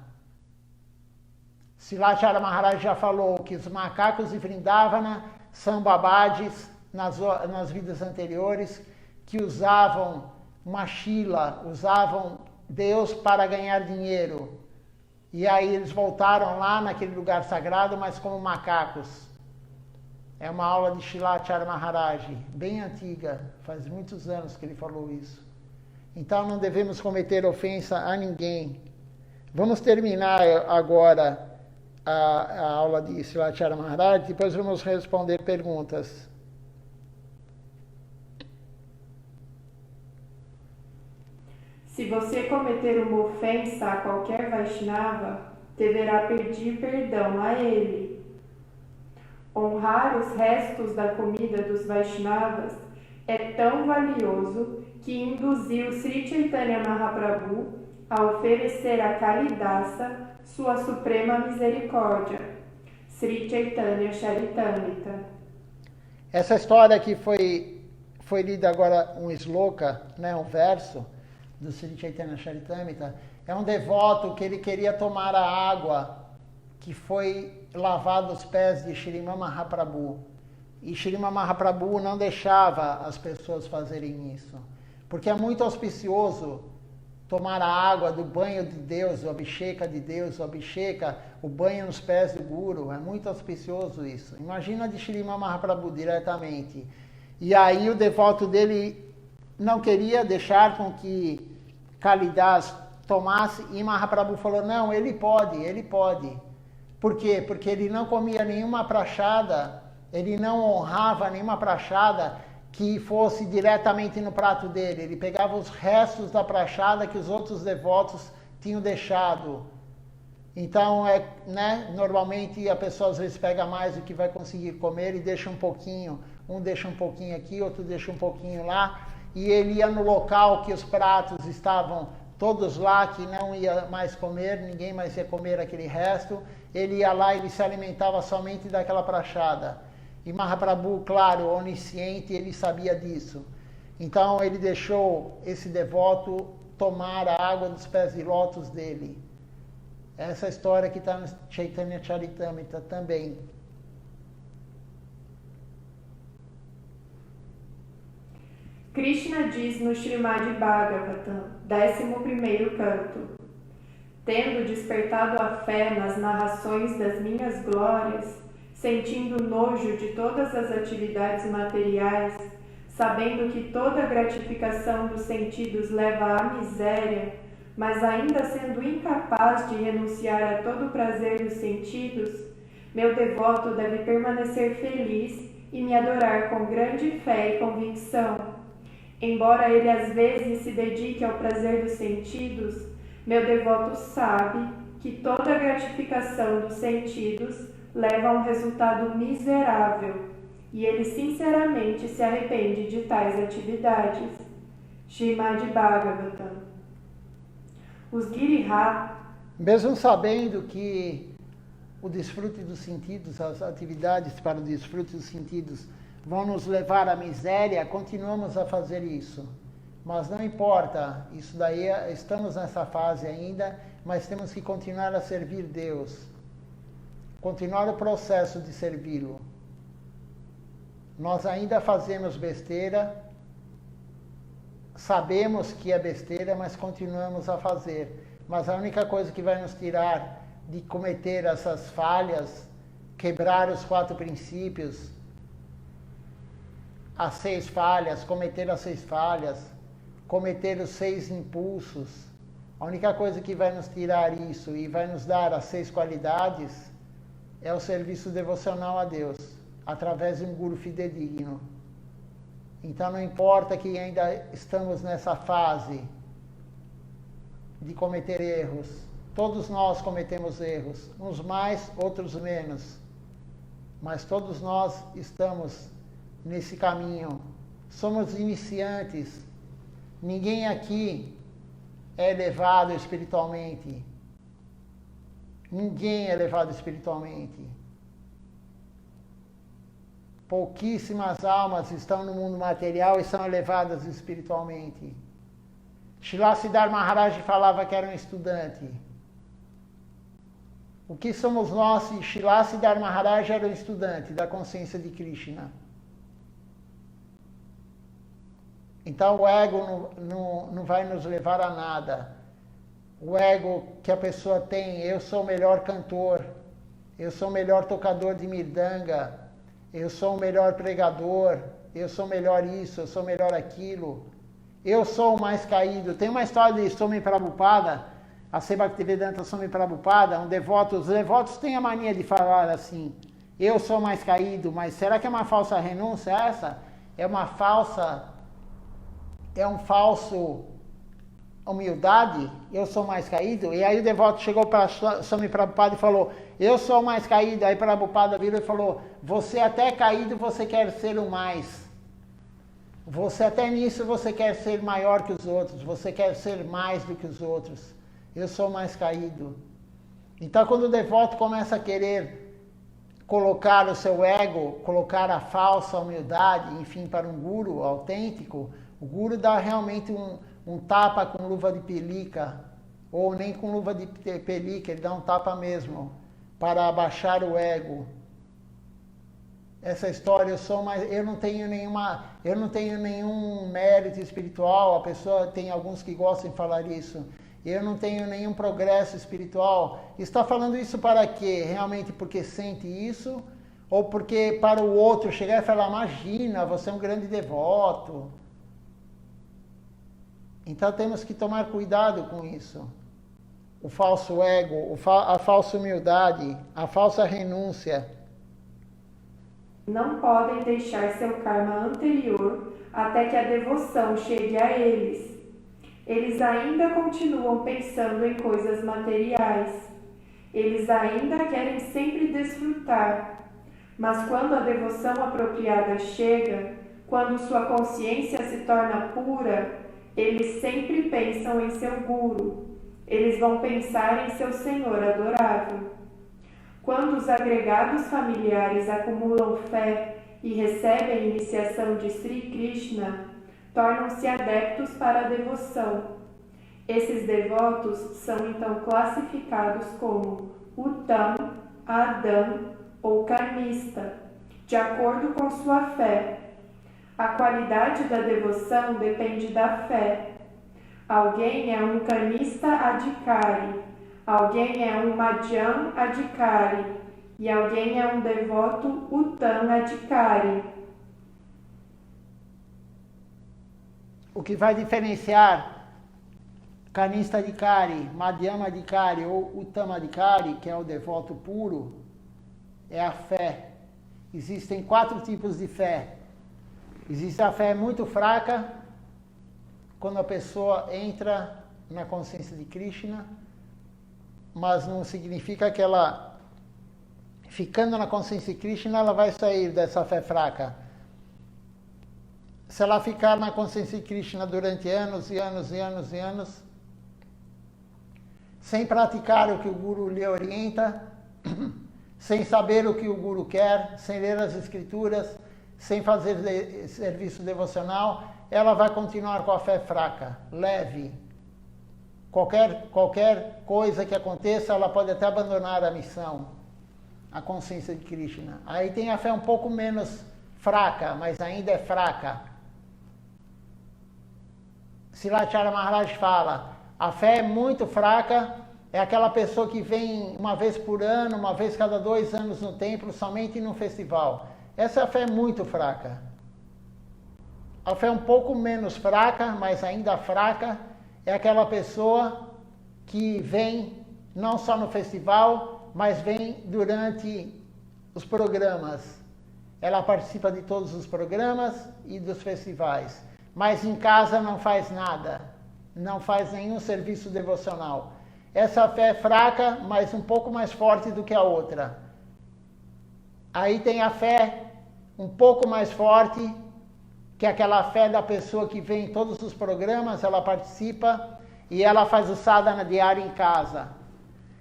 Speaker 1: Silacharya Maharaj já falou que os macacos de Vrindavana são babades nas vidas anteriores, que usavam Machila, usavam Deus para ganhar dinheiro. E aí eles voltaram lá naquele lugar sagrado, mas como macacos. É uma aula de Silacharya Maharaj, bem antiga, faz muitos anos que ele falou isso. Então não devemos cometer ofensa a ninguém. Vamos terminar agora a aula de Silacharya Maharaj, depois vamos responder perguntas.
Speaker 2: Se você cometer uma ofensa a qualquer Vaishnava, deverá pedir perdão a ele. Honrar os restos da comida dos Vaishnavas é tão valioso que induziu Sri Chaitanya Mahaprabhu a oferecer a Kalidasa sua suprema misericórdia. Sri Chaitanya Charitamrita.
Speaker 1: Essa história que foi lida agora, um sloka, né, um verso do Sri Chaitanya Charitamrita, é um devoto que ele queria tomar a água que foi lavada os pés de Srimad Mahaprabhu. E Srimad Mahaprabhu não deixava as pessoas fazerem isso, porque é muito auspicioso tomar a água do banho de Deus, o Abhisheka de Deus, o banho nos pés do Guru, é muito auspicioso isso. Imagina de Srimad Mahaprabhu diretamente. E aí o devoto dele não queria deixar com que Kalidas tomasse, e Mahaprabhu falou, não, ele pode. Por quê? Porque ele não comia nenhuma prachada, ele não honrava nenhuma prachada que fosse diretamente no prato dele. Ele pegava os restos da prachada que os outros devotos tinham deixado. Então, normalmente a pessoa às vezes pega mais do que vai conseguir comer e deixa um pouquinho. Um deixa um pouquinho aqui, outro deixa um pouquinho lá. E ele ia no local que os pratos estavam todos lá, que não ia mais comer, ninguém mais ia comer aquele resto. Ele ia lá e ele se alimentava somente daquela prachada. E Mahaprabhu, claro, onisciente, ele sabia disso. Então ele deixou esse devoto tomar a água dos pés de lótus dele. Essa história que está no Chaitanya Charitamrita também.
Speaker 2: Krishna diz no Srimad Bhagavatam, 11º canto: tendo despertado a fé nas narrações das minhas glórias, sentindo nojo de todas as atividades materiais, sabendo que toda gratificação dos sentidos leva à miséria, mas ainda sendo incapaz de renunciar a todo o prazer dos sentidos, meu devoto deve permanecer feliz e me adorar com grande fé e convicção. Embora ele às vezes se dedique ao prazer dos sentidos, meu devoto sabe que toda gratificação dos sentidos leva a um resultado miserável, e ele sinceramente se arrepende de tais atividades. Srimad Bhagavatam. Os Giriha,
Speaker 1: mesmo sabendo que o desfrute dos sentidos, as atividades para o desfrute dos sentidos vão nos levar à miséria, continuamos a fazer isso. Mas não importa, isso daí, estamos nessa fase ainda, mas temos que continuar a servir Deus. Continuar o processo de servi-lo. Nós ainda fazemos besteira, sabemos que é besteira, mas continuamos a fazer. Mas a única coisa que vai nos tirar de cometer essas falhas, quebrar os 4 princípios, as 6 falhas, cometer as 6 falhas, cometer os 6 impulsos, a única coisa que vai nos tirar isso e vai nos dar as 6 qualidades é o serviço devocional a Deus, através de um guru fidedigno. Então não importa que ainda estamos nessa fase de cometer erros. Todos nós cometemos erros, uns mais, outros menos. Mas todos nós estamos nesse caminho. Somos iniciantes. Ninguém aqui é elevado espiritualmente. Ninguém é elevado espiritualmente. Pouquíssimas almas estão no mundo material e são elevadas espiritualmente. Srila Siddhartha Maharaj falava que era um estudante. O que somos nós? Srila Siddhartha Maharaj era um estudante da consciência de Krishna. Então o ego não vai nos levar a nada. O ego que a pessoa tem, eu sou o melhor cantor, eu sou o melhor tocador de mirdanga, eu sou o melhor pregador, eu sou o melhor isso, eu sou o melhor aquilo, eu sou o mais caído. Tem uma história de Swami Prabhupada, a Bhaktivedanta Swami Prabhupada, os devotos têm a mania de falar assim, eu sou o mais caído, mas será que é uma falsa renúncia essa? É um falso humildade? Eu sou mais caído? E aí o devoto chegou para Swami Prabhupada e falou, eu sou o mais caído. Aí Prabhupada virou e falou, você até é caído, você quer ser o mais. Você até nisso você quer ser maior que os outros, você quer ser mais do que os outros. Eu sou o mais caído. Então quando o devoto começa a querer colocar o seu ego, colocar a falsa humildade, enfim, para um guru autêntico, o guru dá realmente um tapa com luva de pelica, ou nem com luva de pelica, ele dá um tapa mesmo, para abaixar o ego. Essa história, eu não tenho nenhum mérito espiritual, a pessoa tem alguns que gostam de falar isso, eu não tenho nenhum progresso espiritual. Está falando isso para quê? Realmente porque sente isso? Ou porque para o outro chegar e falar, imagina, você é um grande devoto. Então temos que tomar cuidado com isso. O falso ego, a falsa humildade, a falsa renúncia.
Speaker 2: Não podem deixar seu karma anterior até que a devoção chegue a eles. Eles ainda continuam pensando em coisas materiais. Eles ainda querem sempre desfrutar. Mas quando a devoção apropriada chega, quando sua consciência se torna pura, eles sempre pensam em seu guru. Eles vão pensar em seu Senhor adorável. Quando os agregados familiares acumulam fé e recebem a iniciação de Sri Krishna, tornam-se adeptos para a devoção. Esses devotos são então classificados como Uttam, Adam ou Karmista, de acordo com sua fé. A qualidade da devoção depende da fé. Alguém é um Karmista Adhikari, alguém é um Madhyam Adhikari e alguém é um devoto Uttam Adhikari.
Speaker 1: O que vai diferenciar Karmista Adhikari, Madhyam Adhikari ou Uttam Adhikari, que é o devoto puro, é a fé. Existem 4 tipos de fé. Existe a fé muito fraca, quando a pessoa entra na consciência de Krishna, mas não significa que ela, ficando na consciência de Krishna, ela vai sair dessa fé fraca. Se ela ficar na consciência de Krishna durante anos e anos e anos e anos, sem praticar o que o Guru lhe orienta, sem saber o que o guru quer, sem ler as escrituras, sem fazer serviço devocional, ela vai continuar com a fé fraca, leve. Qualquer coisa que aconteça, ela pode até abandonar a missão, a consciência de Krishna. Aí tem a fé um pouco menos fraca, mas ainda é fraca. Srilacharya Maharaj fala, a fé é muito fraca, é aquela pessoa que vem uma vez por ano, uma vez cada 2 anos no templo, somente num festival. Essa fé é muito fraca. A fé um pouco menos fraca, mas ainda fraca, é aquela pessoa que vem não só no festival, mas vem durante os programas. Ela participa de todos os programas e dos festivais, mas em casa não faz nada, não faz nenhum serviço devocional. Essa fé é fraca, mas um pouco mais forte do que a outra. Aí tem a fé um pouco mais forte, que é aquela fé da pessoa que vem em todos os programas, ela participa e ela faz o sadhana diário em casa.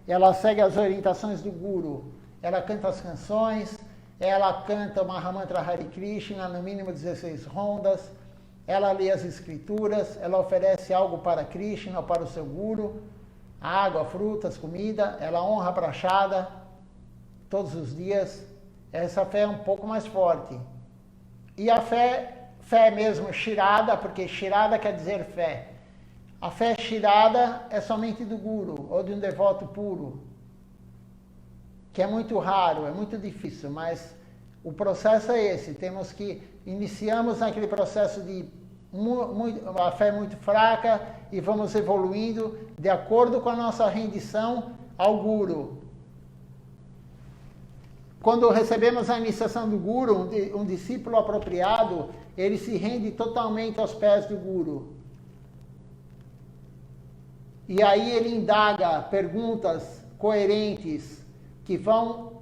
Speaker 1: Ela segue as orientações do Guru. Ela canta as canções, ela canta o Mahamantra Hare Krishna, no mínimo 16 rondas, ela lê as escrituras, ela oferece algo para Krishna ou para o seu Guru, água, frutas, comida, ela honra a prachada todos os dias. Essa fé é um pouco mais forte. E a fé mesmo shirada, porque shirada quer dizer fé. A fé shirada é somente do Guru, ou de um devoto puro, que é muito raro, é muito difícil, mas o processo é esse. Iniciamos naquele processo de a fé muito fraca e vamos evoluindo de acordo com a nossa rendição ao Guru. Quando recebemos a iniciação do Guru, um discípulo apropriado, ele se rende totalmente aos pés do Guru. E aí ele indaga perguntas coerentes que vão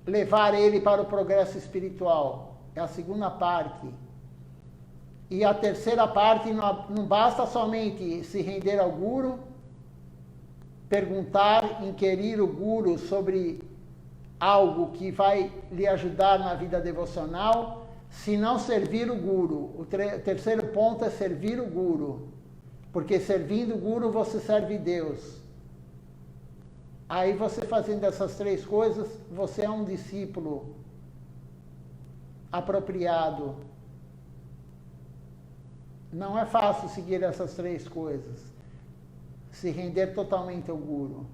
Speaker 1: levar ele para o progresso espiritual. É a segunda parte. E a terceira parte, não basta somente se render ao Guru, perguntar, inquirir o Guru sobre algo que vai lhe ajudar na vida devocional, se não servir o Guru. O terceiro ponto é servir o Guru, porque servindo o Guru você serve Deus. Aí você fazendo essas 3 coisas, você é um discípulo apropriado. Não é fácil seguir essas 3 coisas, se render totalmente ao Guru.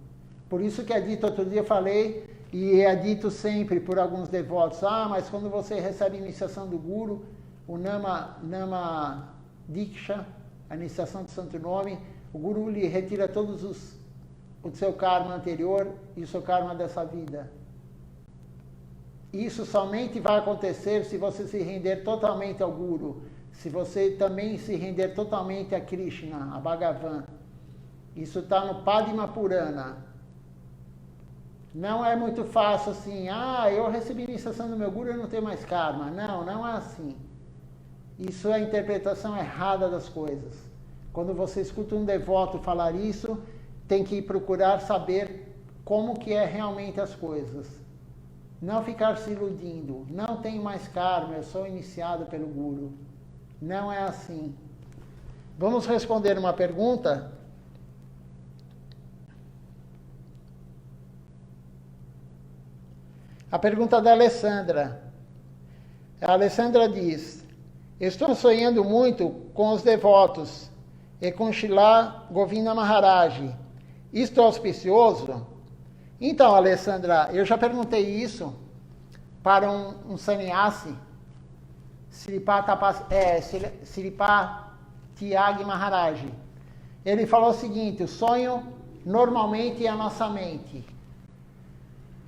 Speaker 1: Por isso que é dito, outro dia eu falei, e é dito sempre por alguns devotos, mas quando você recebe a iniciação do Guru, o Nama Diksha, a iniciação do Santo Nome, o Guru lhe retira todos o seu karma anterior e o seu karma dessa vida. Isso somente vai acontecer se você se render totalmente ao Guru, se você também se render totalmente a Krishna, a Bhagavan. Isso está no Padma Purana. Não é muito fácil assim, eu recebi a iniciação do meu Guru e eu não tenho mais karma. Não, não é assim. Isso é a interpretação errada das coisas. Quando você escuta um devoto falar isso, tem que procurar saber como que é realmente as coisas. Não ficar se iludindo. Não tenho mais karma, eu sou iniciado pelo Guru. Não é assim. Vamos responder uma pergunta? A pergunta da Alessandra. A Alessandra diz: estou sonhando muito com os devotos e com Srila Govinda Maharaj. Isto é auspicioso? Então, Alessandra, eu já perguntei isso para um sannyasi, Sripad Tyagi Maharaj. Ele falou o seguinte: o sonho normalmente é a nossa mente.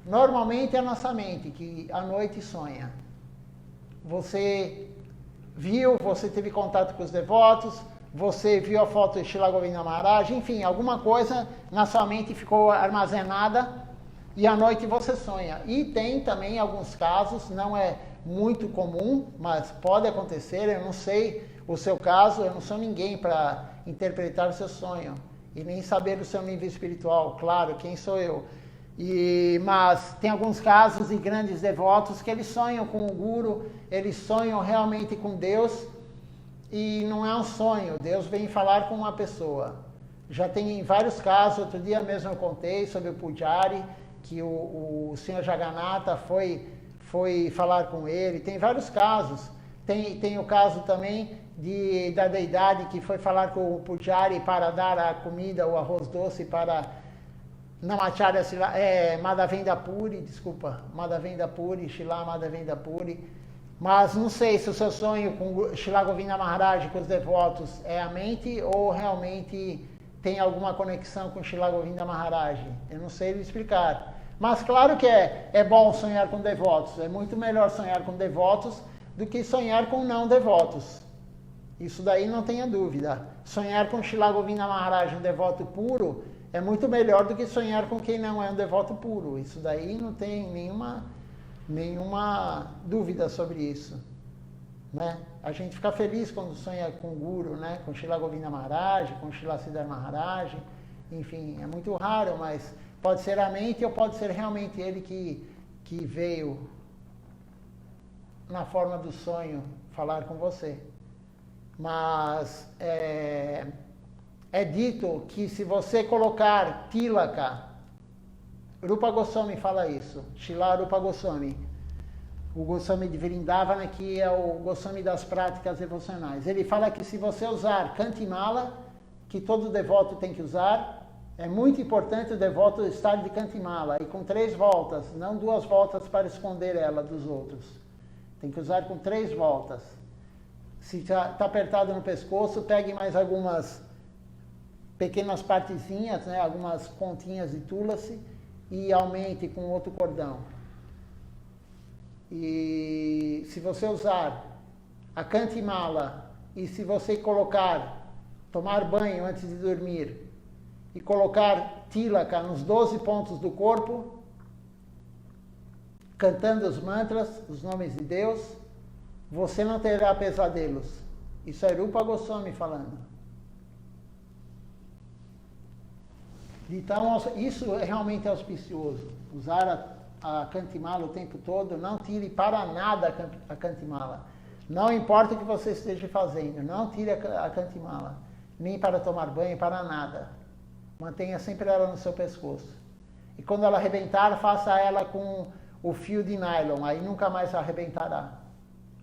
Speaker 1: Normalmente é a nossa mente que à noite sonha. Você viu, você teve contato com os devotos, você viu a foto de Srila Govinda Maharaj, enfim, alguma coisa na sua mente ficou armazenada e à noite você sonha. E tem também alguns casos, não é muito comum, mas pode acontecer. Eu não sei o seu caso, eu não sou ninguém para interpretar o seu sonho e nem saber o seu nível espiritual. Claro, quem sou eu? Mas tem alguns casos de grandes devotos que eles sonham com o Guru, eles sonham realmente com Deus, e não é um sonho, Deus vem falar com uma pessoa. Já tem vários casos, outro dia mesmo eu contei sobre o Pujari, que o Senhor Jagannatha foi falar com ele, tem vários casos. Tem o caso também da deidade que foi falar com o Pujari para dar a comida, o arroz doce para Namacharya Madhavendra Puri, Madhavendra Puri, Shila Madhavendra Puri. Mas não sei se o seu sonho com Shila Govinda Maharaj, com os devotos, é a mente ou realmente tem alguma conexão com Shila Govinda Maharaj. Eu não sei lhe explicar. Mas claro que é bom sonhar com devotos. É muito melhor sonhar com devotos do que sonhar com não devotos. Isso daí não tenha dúvida. Sonhar com Shila Govinda Maharaj, um devoto puro, é muito melhor do que sonhar com quem não é um devoto puro. Isso daí não tem nenhuma dúvida sobre isso, né? A gente fica feliz quando sonha com o Guru, né? Com Shila Govinda Maharaj, com Shila Siddhar Maharaj, enfim, é muito raro, mas pode ser a mente ou pode ser realmente ele que veio na forma do sonho falar com você. Mas é dito que se você colocar tilaka, Rupa Goswami fala isso, Srila Rupa Goswami, o Goswami de Vrindavana, que é o Goswami das práticas devocionais. Ele fala que se você usar Kantimala, que todo devoto tem que usar, é muito importante o devoto estar de Kantimala, e com 3 voltas, não 2 voltas para esconder ela dos outros. Tem que usar com 3 voltas. Se está apertado no pescoço, pegue mais algumas pequenas partezinhas, né, algumas pontinhas de tulasi, e aumente com outro cordão. E se você usar a Kantimala, e se você tomar banho antes de dormir, e colocar tilaka nos 12 pontos do corpo, cantando os mantras, os nomes de Deus, você não terá pesadelos. Isso é Rupa Goswami falando. Então, isso é realmente auspicioso. Usar a Kantimala o tempo todo, não tire para nada a Kantimala. Não importa o que você esteja fazendo, não tire a Kantimala. Nem para tomar banho, para nada. Mantenha sempre ela no seu pescoço. E quando ela arrebentar, faça ela com o fio de nylon, aí nunca mais arrebentará.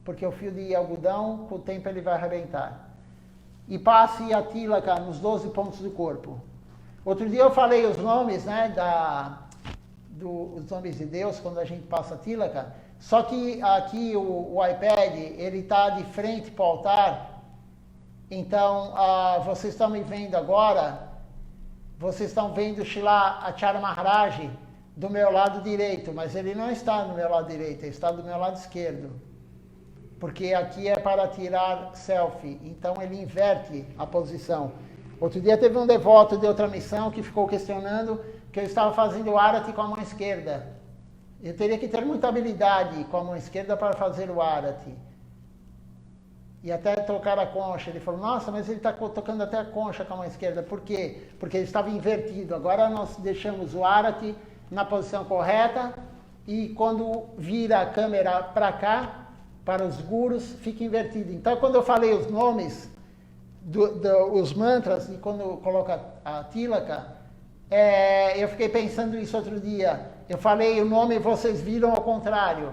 Speaker 1: Porque o fio de algodão, com o tempo ele vai arrebentar. E passe a tilaka nos 12 pontos do corpo. Outro dia eu falei os nomes, né, os nomes de Deus, quando a gente passa a tilaka, só que aqui o iPad, ele está de frente para o altar, então vocês estão me vendo agora, vocês estão vendo Srila Acharya Maharaj do meu lado direito, mas ele não está do meu lado direito, ele está do meu lado esquerdo. Porque aqui é para tirar selfie, então ele inverte a posição. Outro dia teve um devoto de outra missão que ficou questionando que eu estava fazendo o arati com a mão esquerda. Eu teria que ter muita habilidade com a mão esquerda para fazer o arati. E até tocar a concha. Ele falou, nossa, mas ele está tocando até a concha com a mão esquerda. Por quê? Porque ele estava invertido. Agora nós deixamos o arati na posição correta e quando vira a câmera para cá, para os gurus, fica invertido. Então, quando eu falei os nomes, os mantras, e quando coloca a tilaka, eu fiquei pensando isso outro dia. Eu falei o nome e vocês viram ao contrário.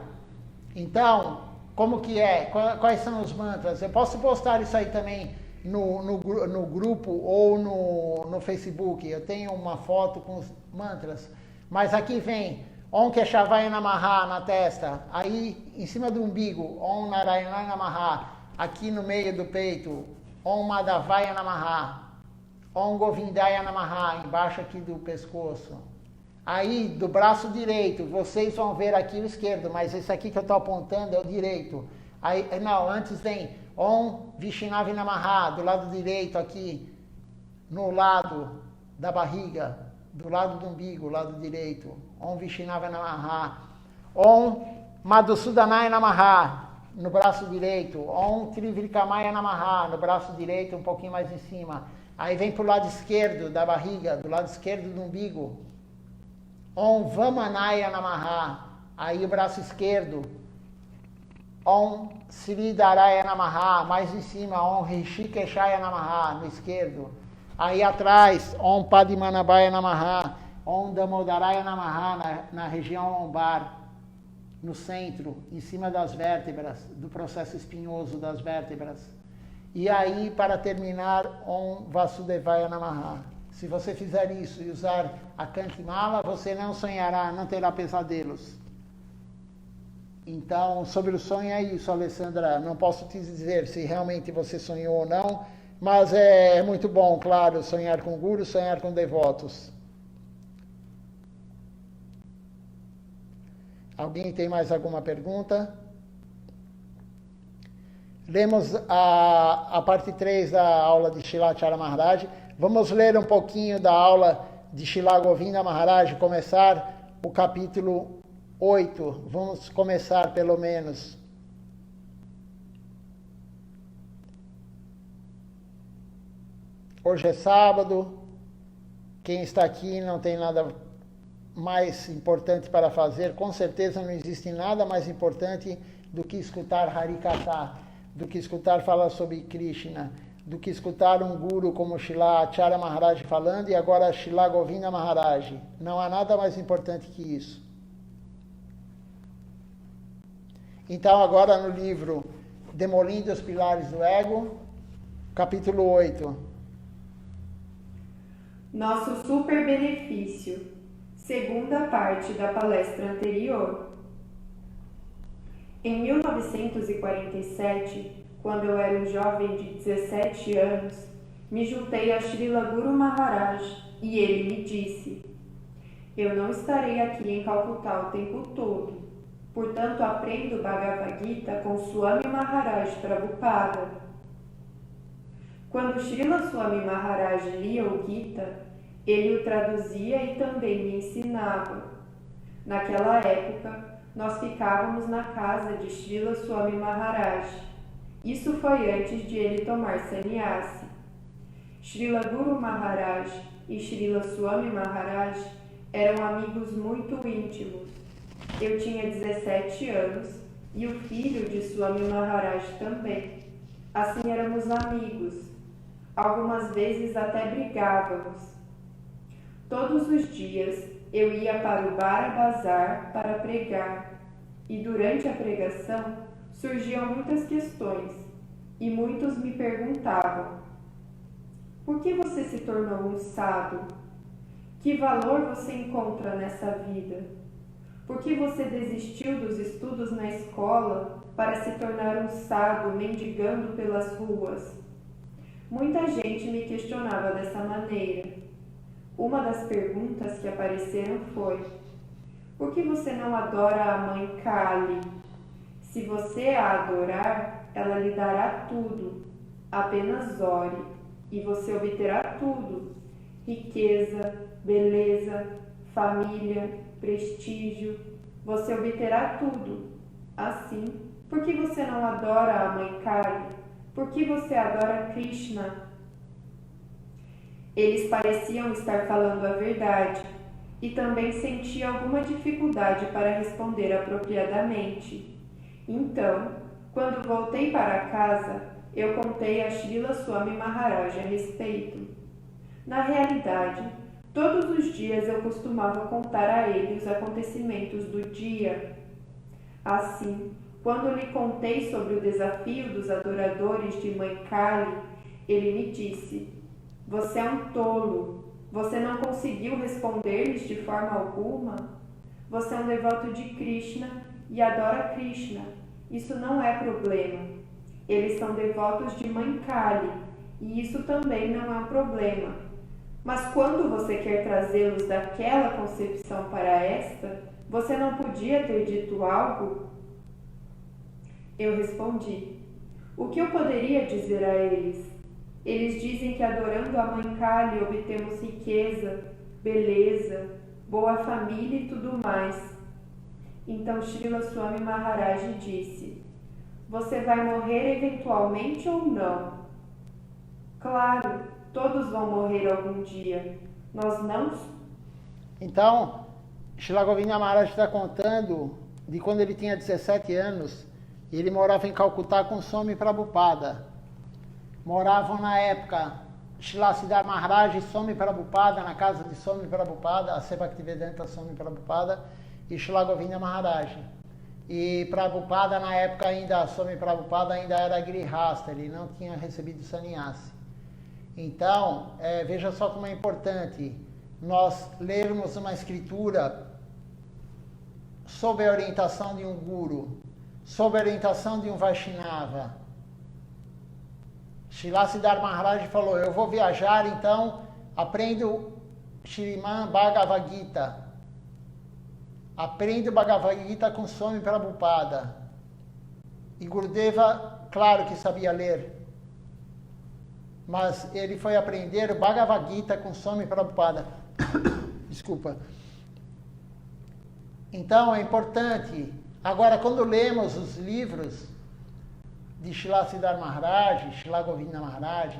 Speaker 1: Então, como que é? Quais são os mantras? Eu posso postar isso aí também no grupo ou no Facebook. Eu tenho uma foto com os mantras. Mas aqui vem Om Keshavaya Namaha na testa, aí em cima do umbigo, Om Narayana Namaha, aqui no meio do peito, Om Madhavaya Namaha, Om Govindaya Namaha, embaixo aqui do pescoço. Aí do braço direito, vocês vão ver aqui o esquerdo, mas esse aqui que eu estou apontando é o direito. Aí, não, antes vem Om Vishnavi Namaha, do lado direito aqui, no lado da barriga, do lado do umbigo, lado direito. Om Vishnava Namaha. Om Madhusudanaya Namaha, no braço direito. Om Trivikamaya Namaha, no braço direito, um pouquinho mais em cima. Aí vem para o lado esquerdo da barriga, do lado esquerdo do umbigo. Om Vamanaya Namaha, aí o braço esquerdo. Om Sridaraya Namaha, mais em cima, Om Rishikeshaya Namaha, no esquerdo. Aí atrás, Om Padmanabhaya Namaha, Om Damodaraya Namaha, na região lombar, no centro, em cima das vértebras, do processo espinhoso das vértebras. E aí, para terminar, Om Vasudevaya Namaha. Se você fizer isso e usar a Kantimala, você não sonhará, não terá pesadelos. Então, sobre o sonho é isso, Alessandra. Não posso te dizer se realmente você sonhou ou não, mas é muito bom, claro, sonhar com gurus, sonhar com devotos. Alguém tem mais alguma pergunta? Lemos a parte 3 da aula de Shilacharya Maharaj. Vamos ler um pouquinho da aula de Shila Govinda Maharaj, começar o capítulo 8. Vamos começar pelo menos. Hoje é sábado. Quem está aqui não tem nada mais importante para fazer. Com certeza não existe nada mais importante do que escutar Harikatha, do que escutar falar sobre Krishna, do que escutar um guru como Shilacharya Maharaj falando e agora Shila Govinda Maharaj. Não há nada mais importante que isso. Então agora no livro Demolindo os Pilares do Ego, capítulo 8.
Speaker 2: Nosso super benefício. Segunda parte da palestra anterior. Em 1947, quando eu era um jovem de 17 anos, me juntei a Srila Guru Maharaj e ele me disse: eu não estarei aqui em Calcutá o tempo todo, portanto aprendo Bhagavad Gita com Swami Maharaj Prabhupada. Quando Srila Swami Maharaj lia o Gita, ele o traduzia e também me ensinava. Naquela época, nós ficávamos na casa de Srila Swami Maharaj. Isso foi antes de ele tomar sannyasi. Srila Guru Maharaj e Srila Swami Maharaj eram amigos muito íntimos. Eu tinha 17 anos e o filho de Swami Maharaj também. Assim éramos amigos. Algumas vezes até brigávamos. Todos os dias eu ia para o Bara Bazar para pregar. E durante a pregação surgiam muitas questões e muitos me perguntavam: por que você se tornou um sábio? Que valor você encontra nessa vida? Por que você desistiu dos estudos na escola para se tornar um sábio mendigando pelas ruas? Muita gente me questionava dessa maneira. Uma das perguntas que apareceram foi: por que você não adora a mãe Kali? Se você a adorar, ela lhe dará tudo. Apenas ore, e você obterá tudo: riqueza, beleza, família, prestígio. Você obterá tudo. Assim, por que você não adora a mãe Kali? Por que você adora Krishna? Eles pareciam estar falando a verdade, e também senti alguma dificuldade para responder apropriadamente. Então, quando voltei para casa, eu contei a Srila Swami Maharaj a respeito. Na realidade, todos os dias eu costumava contar a ele os acontecimentos do dia. Assim, quando lhe contei sobre o desafio dos adoradores de Mãe Kali, ele me disse: você é um tolo. Você não conseguiu responder-lhes de forma alguma? Você é um devoto de Krishna e adora Krishna. Isso não é problema. Eles são devotos de Mãe Kali e isso também não é um problema. Mas quando você quer trazê-los daquela concepção para esta, você não podia ter dito algo? Eu respondi: o que eu poderia dizer a eles? Eles dizem que adorando a Mãe Kali obtemos riqueza, beleza, boa família e tudo mais. Então Srila Swami Maharaj disse: você vai morrer eventualmente ou não? Claro, todos vão morrer algum dia. Nós não...
Speaker 1: Então, Srila Govinda Maharaj está contando de quando ele tinha 17 anos, e ele morava em Calcutá com Swami Prabhupada. Moravam na época Srila Siddhar Maharaj e Swami Prabhupada, na casa de Swami Prabhupada, a Bhaktivedanta Swami Prabhupada e Srila Govinda Maharaj. E Prabhupada, na época ainda, Swami Prabhupada ainda era grihasta, ele não tinha recebido sannyasi. Então, veja só como é importante nós lermos uma escritura sob a orientação de um guru, sob a orientação de um Vaishnava. Srila Siddhar Maharaj falou, eu vou viajar, então aprendo Shriman Bhagavad Gita. Aprendo Bhagavad Gita com Swami Prabhupada. E Gurudeva, claro que sabia ler, mas ele foi aprender o Bhagavad Gita com Swami Prabhupada. Desculpa. Então é importante. Agora, quando lemos os livros de Srila Siddhar Maharaj, Srila Govinda Maharaj,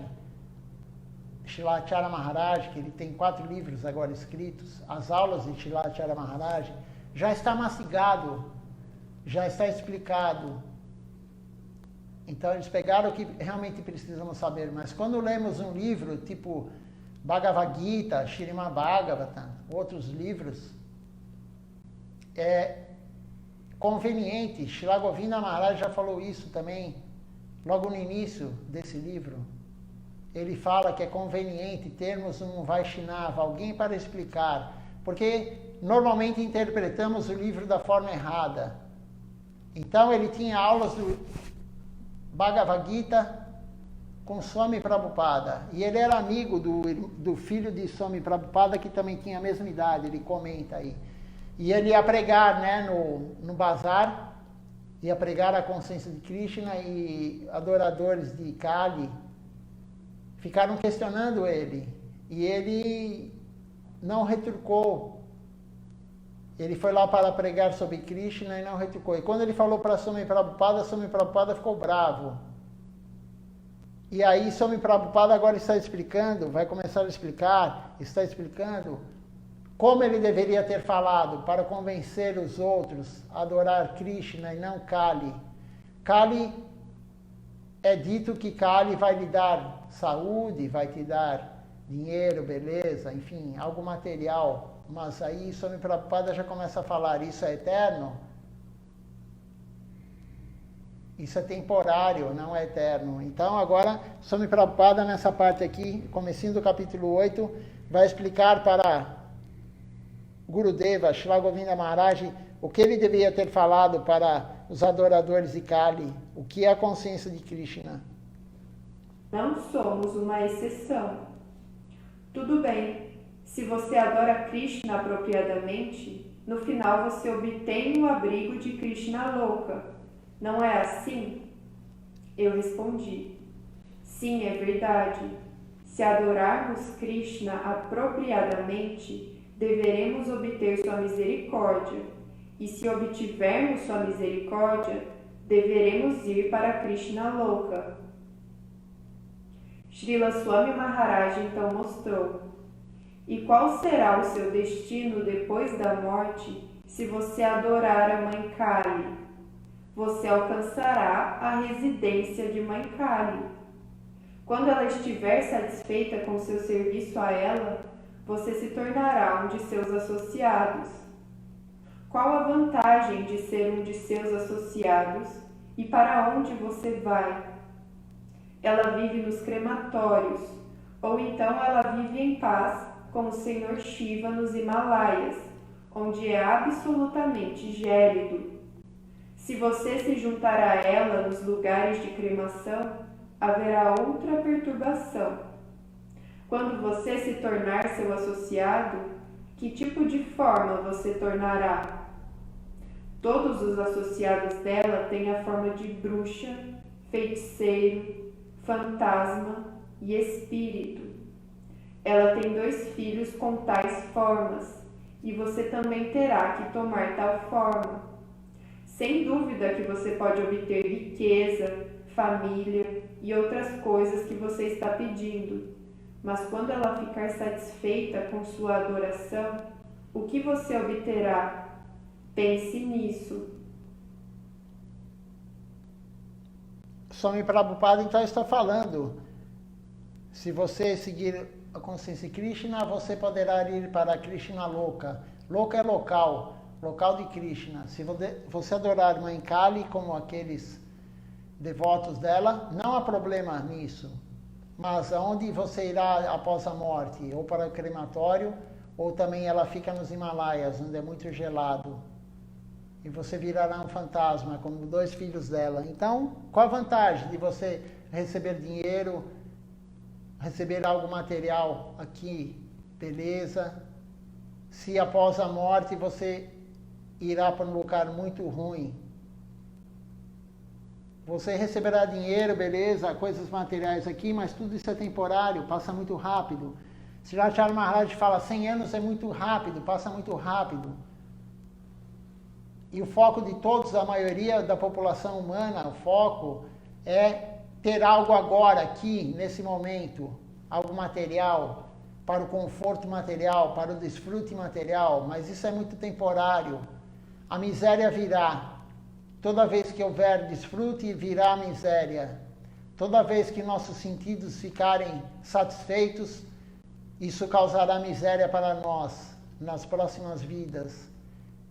Speaker 1: Srila Acharya Maharaj, que ele tem 4 livros agora escritos, as aulas de Srila Acharya Maharaj, já está mastigado, já está explicado. Então eles pegaram o que realmente precisamos saber. Mas quando lemos um livro tipo Bhagavad Gita, Śrīmad Bhagavatam, outros livros, é conveniente. Srila Govinda Maharaj já falou isso também, logo no início desse livro. Ele fala que é conveniente termos um Vaishnava, alguém para explicar, porque normalmente interpretamos o livro da forma errada. Então ele tinha aulas do Bhagavad Gita com Swami Prabhupada. E ele era amigo do filho de Swami Prabhupada, que também tinha a mesma idade, ele comenta aí. E ele ia pregar, né, no bazar, ia pregar a consciência de Krishna, e adoradores de Kali ficaram questionando ele. E ele não retrucou. Ele foi lá para pregar sobre Krishna e não retrucou. E quando ele falou para Swami Prabhupada ficou bravo. E aí Swami Prabhupada agora está explicando, vai começar a explicar, está explicando como ele deveria ter falado para convencer os outros a adorar Krishna e não Kali. Kali, é dito que Kali vai lhe dar saúde, vai te dar dinheiro, beleza, enfim, algo material. Mas aí Swami Prabhupada já começa a falar, isso é eterno? Isso é temporário, não é eterno. Então agora Swami Prabhupada nessa parte aqui, comecinho do capítulo 8, vai explicar para Gurudeva, Srila Govinda Maharaj, o que ele deveria ter falado para os adoradores de Kali, o que é a consciência de Krishna.
Speaker 2: Não somos uma exceção. Tudo bem, se você adora Krishna apropriadamente, no final você obtém o abrigo de Krishna louca. Não é assim? Eu respondi, sim, é verdade. Se adorarmos Krishna apropriadamente, deveremos obter sua misericórdia. E se obtivermos sua misericórdia, deveremos ir para Krishna louca. Srila Swami Maharaj então mostrou: e qual será o seu destino depois da morte se você adorar a Mãe Kali? Você alcançará a residência de Mãe Kali. Quando ela estiver satisfeita com seu serviço a ela, você se tornará um de seus associados. Qual a vantagem de ser um de seus associados e para onde você vai? Ela vive nos crematórios, ou então ela vive em paz com o Senhor Shiva nos Himalaias, onde é absolutamente gélido. Se você se juntar a ela nos lugares de cremação, haverá outra perturbação. Quando você se tornar seu associado, que tipo de forma você tornará? Todos os associados dela têm a forma de bruxa, feiticeiro, fantasma e espírito. Ela tem 2 filhos com tais formas, e você também terá que tomar tal forma. Sem dúvida que você pode obter riqueza, família e outras coisas que você está pedindo, mas quando ela ficar satisfeita com sua adoração, o que você obterá? Pense nisso.
Speaker 1: Swami Prabhupada então está falando, se você seguir a consciência Krishna, você poderá ir para Krishna Loka. Loka é local de Krishna. Se você adorar Mãe Kali como aqueles devotos dela, não há problema nisso. Mas aonde você irá após a morte? Ou para o crematório, ou também ela fica nos Himalaias, onde é muito gelado. E você virará um fantasma, como 2 filhos dela. Então, qual a vantagem de você receber dinheiro, receber algo material aqui? Beleza. Se após a morte você irá para um lugar muito ruim. Você receberá dinheiro, beleza, coisas materiais aqui, mas tudo isso é temporário, passa muito rápido. Sri Chara Maharaj fala, 100 anos é muito rápido, passa muito rápido. E o foco de todos, a maioria da população humana, o foco é ter algo agora, aqui, nesse momento, algo material, para o conforto material, para o desfrute material, mas isso é muito temporário. A miséria virá. Toda vez que houver desfrute, virá a miséria. Toda vez que nossos sentidos ficarem satisfeitos, isso causará miséria para nós, nas próximas vidas.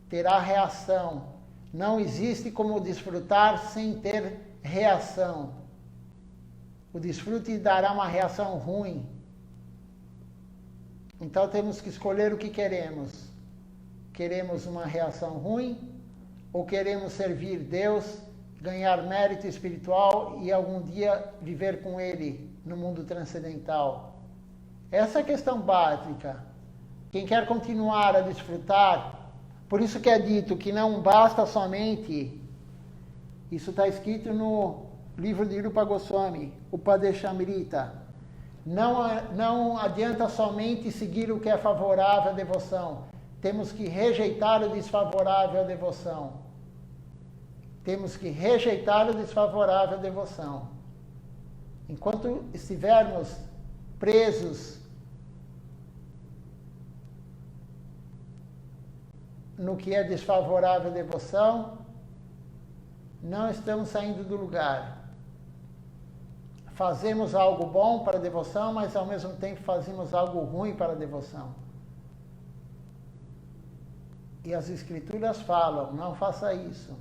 Speaker 1: Terá reação. Não existe como desfrutar sem ter reação. O desfrute dará uma reação ruim. Então temos que escolher o que queremos. Queremos uma reação ruim ou queremos servir Deus, ganhar mérito espiritual e algum dia viver com Ele no mundo transcendental? Essa é a questão básica. Quem quer continuar a desfrutar, por isso que é dito que não basta somente, isso está escrito no livro de Rupa Goswami, Upadeshamrita, não adianta somente seguir o que é favorável à devoção, temos que rejeitar o desfavorável à devoção. Temos que rejeitar o desfavorável à devoção. Enquanto estivermos presos no que é desfavorável à devoção, não estamos saindo do lugar. Fazemos algo bom para a devoção, mas ao mesmo tempo fazemos algo ruim para a devoção. E as escrituras falam, não faça isso.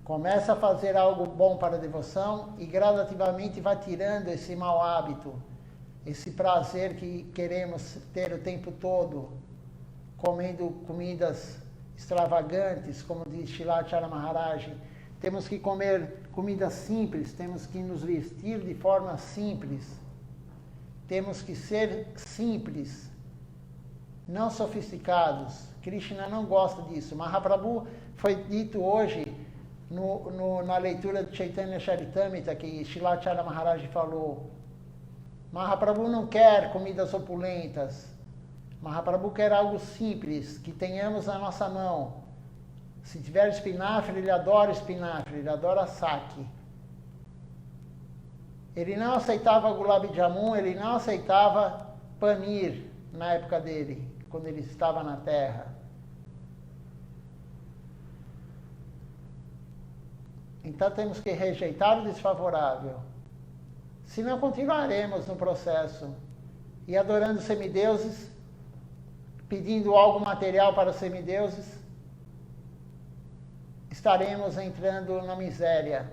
Speaker 1: Começa a fazer algo bom para a devoção e gradativamente vai tirando esse mau hábito, esse prazer que queremos ter o tempo todo, comendo comidas extravagantes, como diz Srila Chara Maharaj. Temos que comer comida simples, temos que nos vestir de forma simples, temos que ser simples, não sofisticados. Krishna não gosta disso. Mahaprabhu foi dito hoje na leitura de Chaitanya Charitamrita, que Srila Chara Maharaj falou. Mahaprabhu não quer comidas opulentas. Mahaprabhu quer algo simples, que tenhamos na nossa mão. Se tiver espinafre, ele adora espinafre, ele adora saque. Ele não aceitava gulab jamun, ele não aceitava panir na época dele, quando ele estava na terra. Então temos que rejeitar o desfavorável. Senão continuaremos no processo e adorando semideuses, pedindo algo material para os semideuses, estaremos entrando na miséria.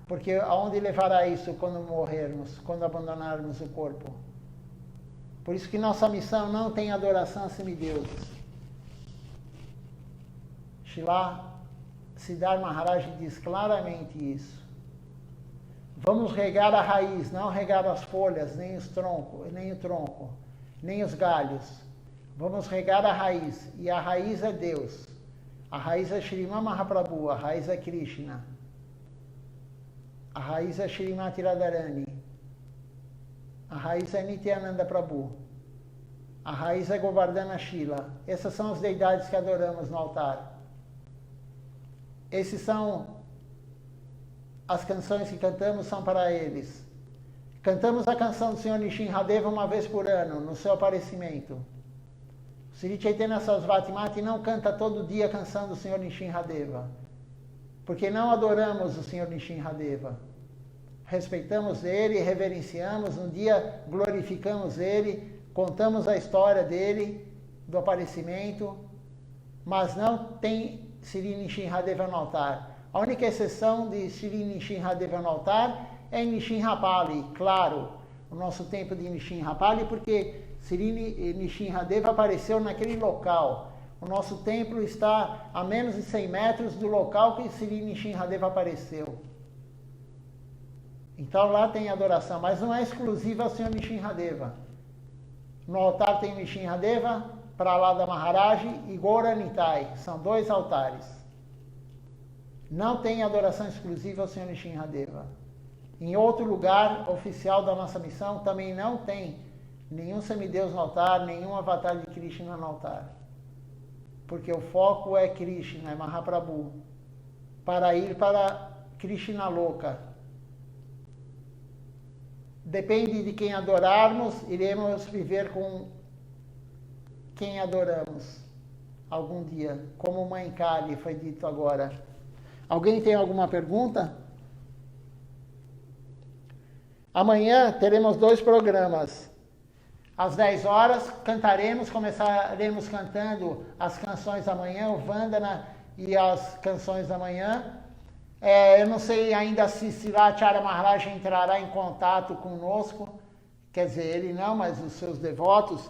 Speaker 1: Porque aonde levará isso quando morrermos, quando abandonarmos o corpo? Por isso que nossa missão não tem adoração a semideuses. Srila Siddhar Maharaj diz claramente isso. Vamos regar a raiz, não regar as folhas, nem o tronco, nem os galhos. Vamos regar a raiz, e a raiz é Deus. A raiz é Srimad Mahaprabhu, a raiz é Krishna. A raiz é Srimati Radharani. A raiz é Nityananda Prabhu. A raiz é Govardhana Shila. Essas são as deidades que adoramos no altar. Esses são as canções que cantamos, são para eles. Cantamos a canção do Senhor Nishinradeva uma vez por ano, no seu aparecimento. O Sri Chaitanya Sarasvati Mata não canta todo dia a canção do Senhor Nrsimhadeva, porque não adoramos o Senhor Nrsimhadeva. Respeitamos ele, reverenciamos, um dia glorificamos ele, contamos a história dele, do aparecimento, mas não tem Sri Nrsimhadeva no altar. A única exceção de Sri Nrsimhadeva no altar é em Nrsimhapali, claro, o nosso templo de Nrsimhapali, porque Sri Nrsimhadeva apareceu naquele local. O nosso templo está a menos de 100 metros do local que Sri Nrsimhadeva apareceu. Então lá tem adoração, mas não é exclusiva ao Senhor Nrsimhadeva. No altar tem Nrsimhadeva, Prahlada Maharaj e Gaura Nitai. São 2 altares. Não tem adoração exclusiva ao Senhor Nrsimhadeva. Em outro lugar oficial da nossa missão também não tem nenhum semideus no altar, nenhum avatar de Krishna no altar. Porque o foco é Krishna, é Mahaprabhu. Para ir para Krishna Loka. Depende de quem adorarmos, iremos viver com quem adoramos algum dia. Como Mãe Kali foi dito agora. Alguém tem alguma pergunta? Amanhã teremos 2 programas. Às 10 horas cantaremos, começaremos cantando as canções da manhã, o Vandana e as canções da manhã. Eu não sei ainda se Srilacharya Maharaj entrará em contato conosco, quer dizer, ele não, mas os seus devotos,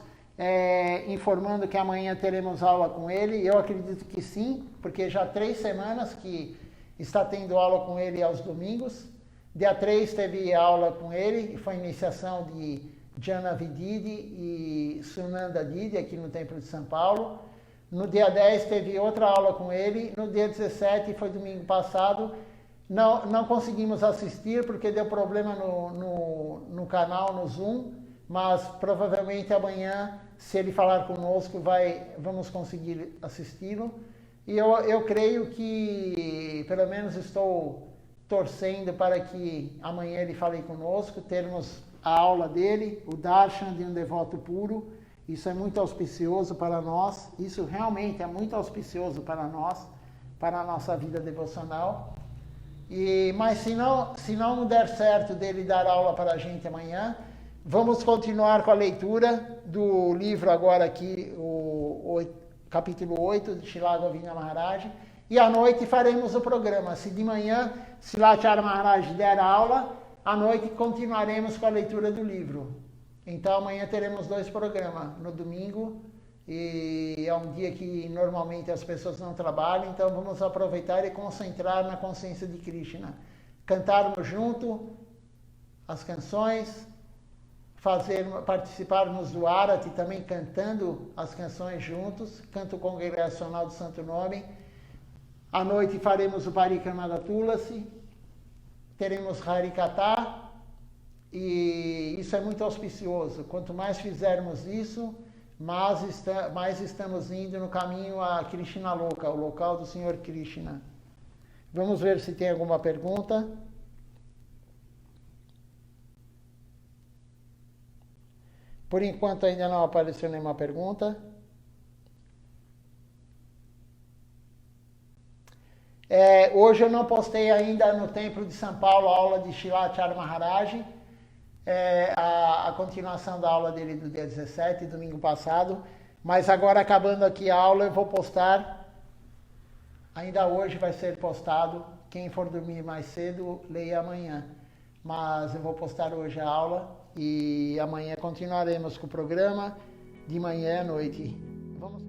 Speaker 1: informando que amanhã teremos aula com ele. Eu acredito que sim, porque já 3 semanas que está tendo aula com ele aos domingos. Dia 3 teve aula com ele, foi iniciação de Jana Vididi e Sunanda Didi aqui no Templo de São Paulo. No dia 10 teve outra aula com ele. No dia 17, foi domingo passado, não conseguimos assistir porque deu problema no canal, no Zoom, mas provavelmente amanhã, se ele falar conosco, vamos conseguir assisti-lo. E eu creio que, pelo menos estou torcendo para que amanhã ele fale conosco, termos a aula dele, o Darshan de um devoto puro. Isso é muito auspicioso para nós, isso realmente é muito auspicioso para nós, para a nossa vida devocional. Mas se não der certo dele dar aula para a gente amanhã, vamos continuar com a leitura do livro agora aqui, o capítulo 8 de Srila Govinda Maharaj, e à noite faremos o programa. Se de manhã Srilacharya Maharaj der aula, à noite continuaremos com a leitura do livro. Então amanhã teremos 2 programas, no domingo, e é um dia que normalmente as pessoas não trabalham, então vamos aproveitar e concentrar na consciência de Krishna. Cantarmos junto as canções, participarmos do Arati também cantando as canções juntos, canto congregacional do Santo Nome. À noite faremos o Parikrama da Tulasi, teremos Harikatha. E isso é muito auspicioso. Quanto mais fizermos isso, mais estamos indo no caminho a Krishna Loka, o local do Senhor Krishna. Vamos ver se tem alguma pergunta. Por enquanto ainda não apareceu nenhuma pergunta. Hoje eu não postei ainda no Templo de São Paulo a aula de Srilacharya Maharaj. A continuação da aula dele do dia 17, domingo passado, mas agora acabando aqui a aula eu vou postar, ainda hoje vai ser postado, quem for dormir mais cedo, leia amanhã, mas eu vou postar hoje a aula e amanhã continuaremos com o programa, de manhã à noite. Vamos...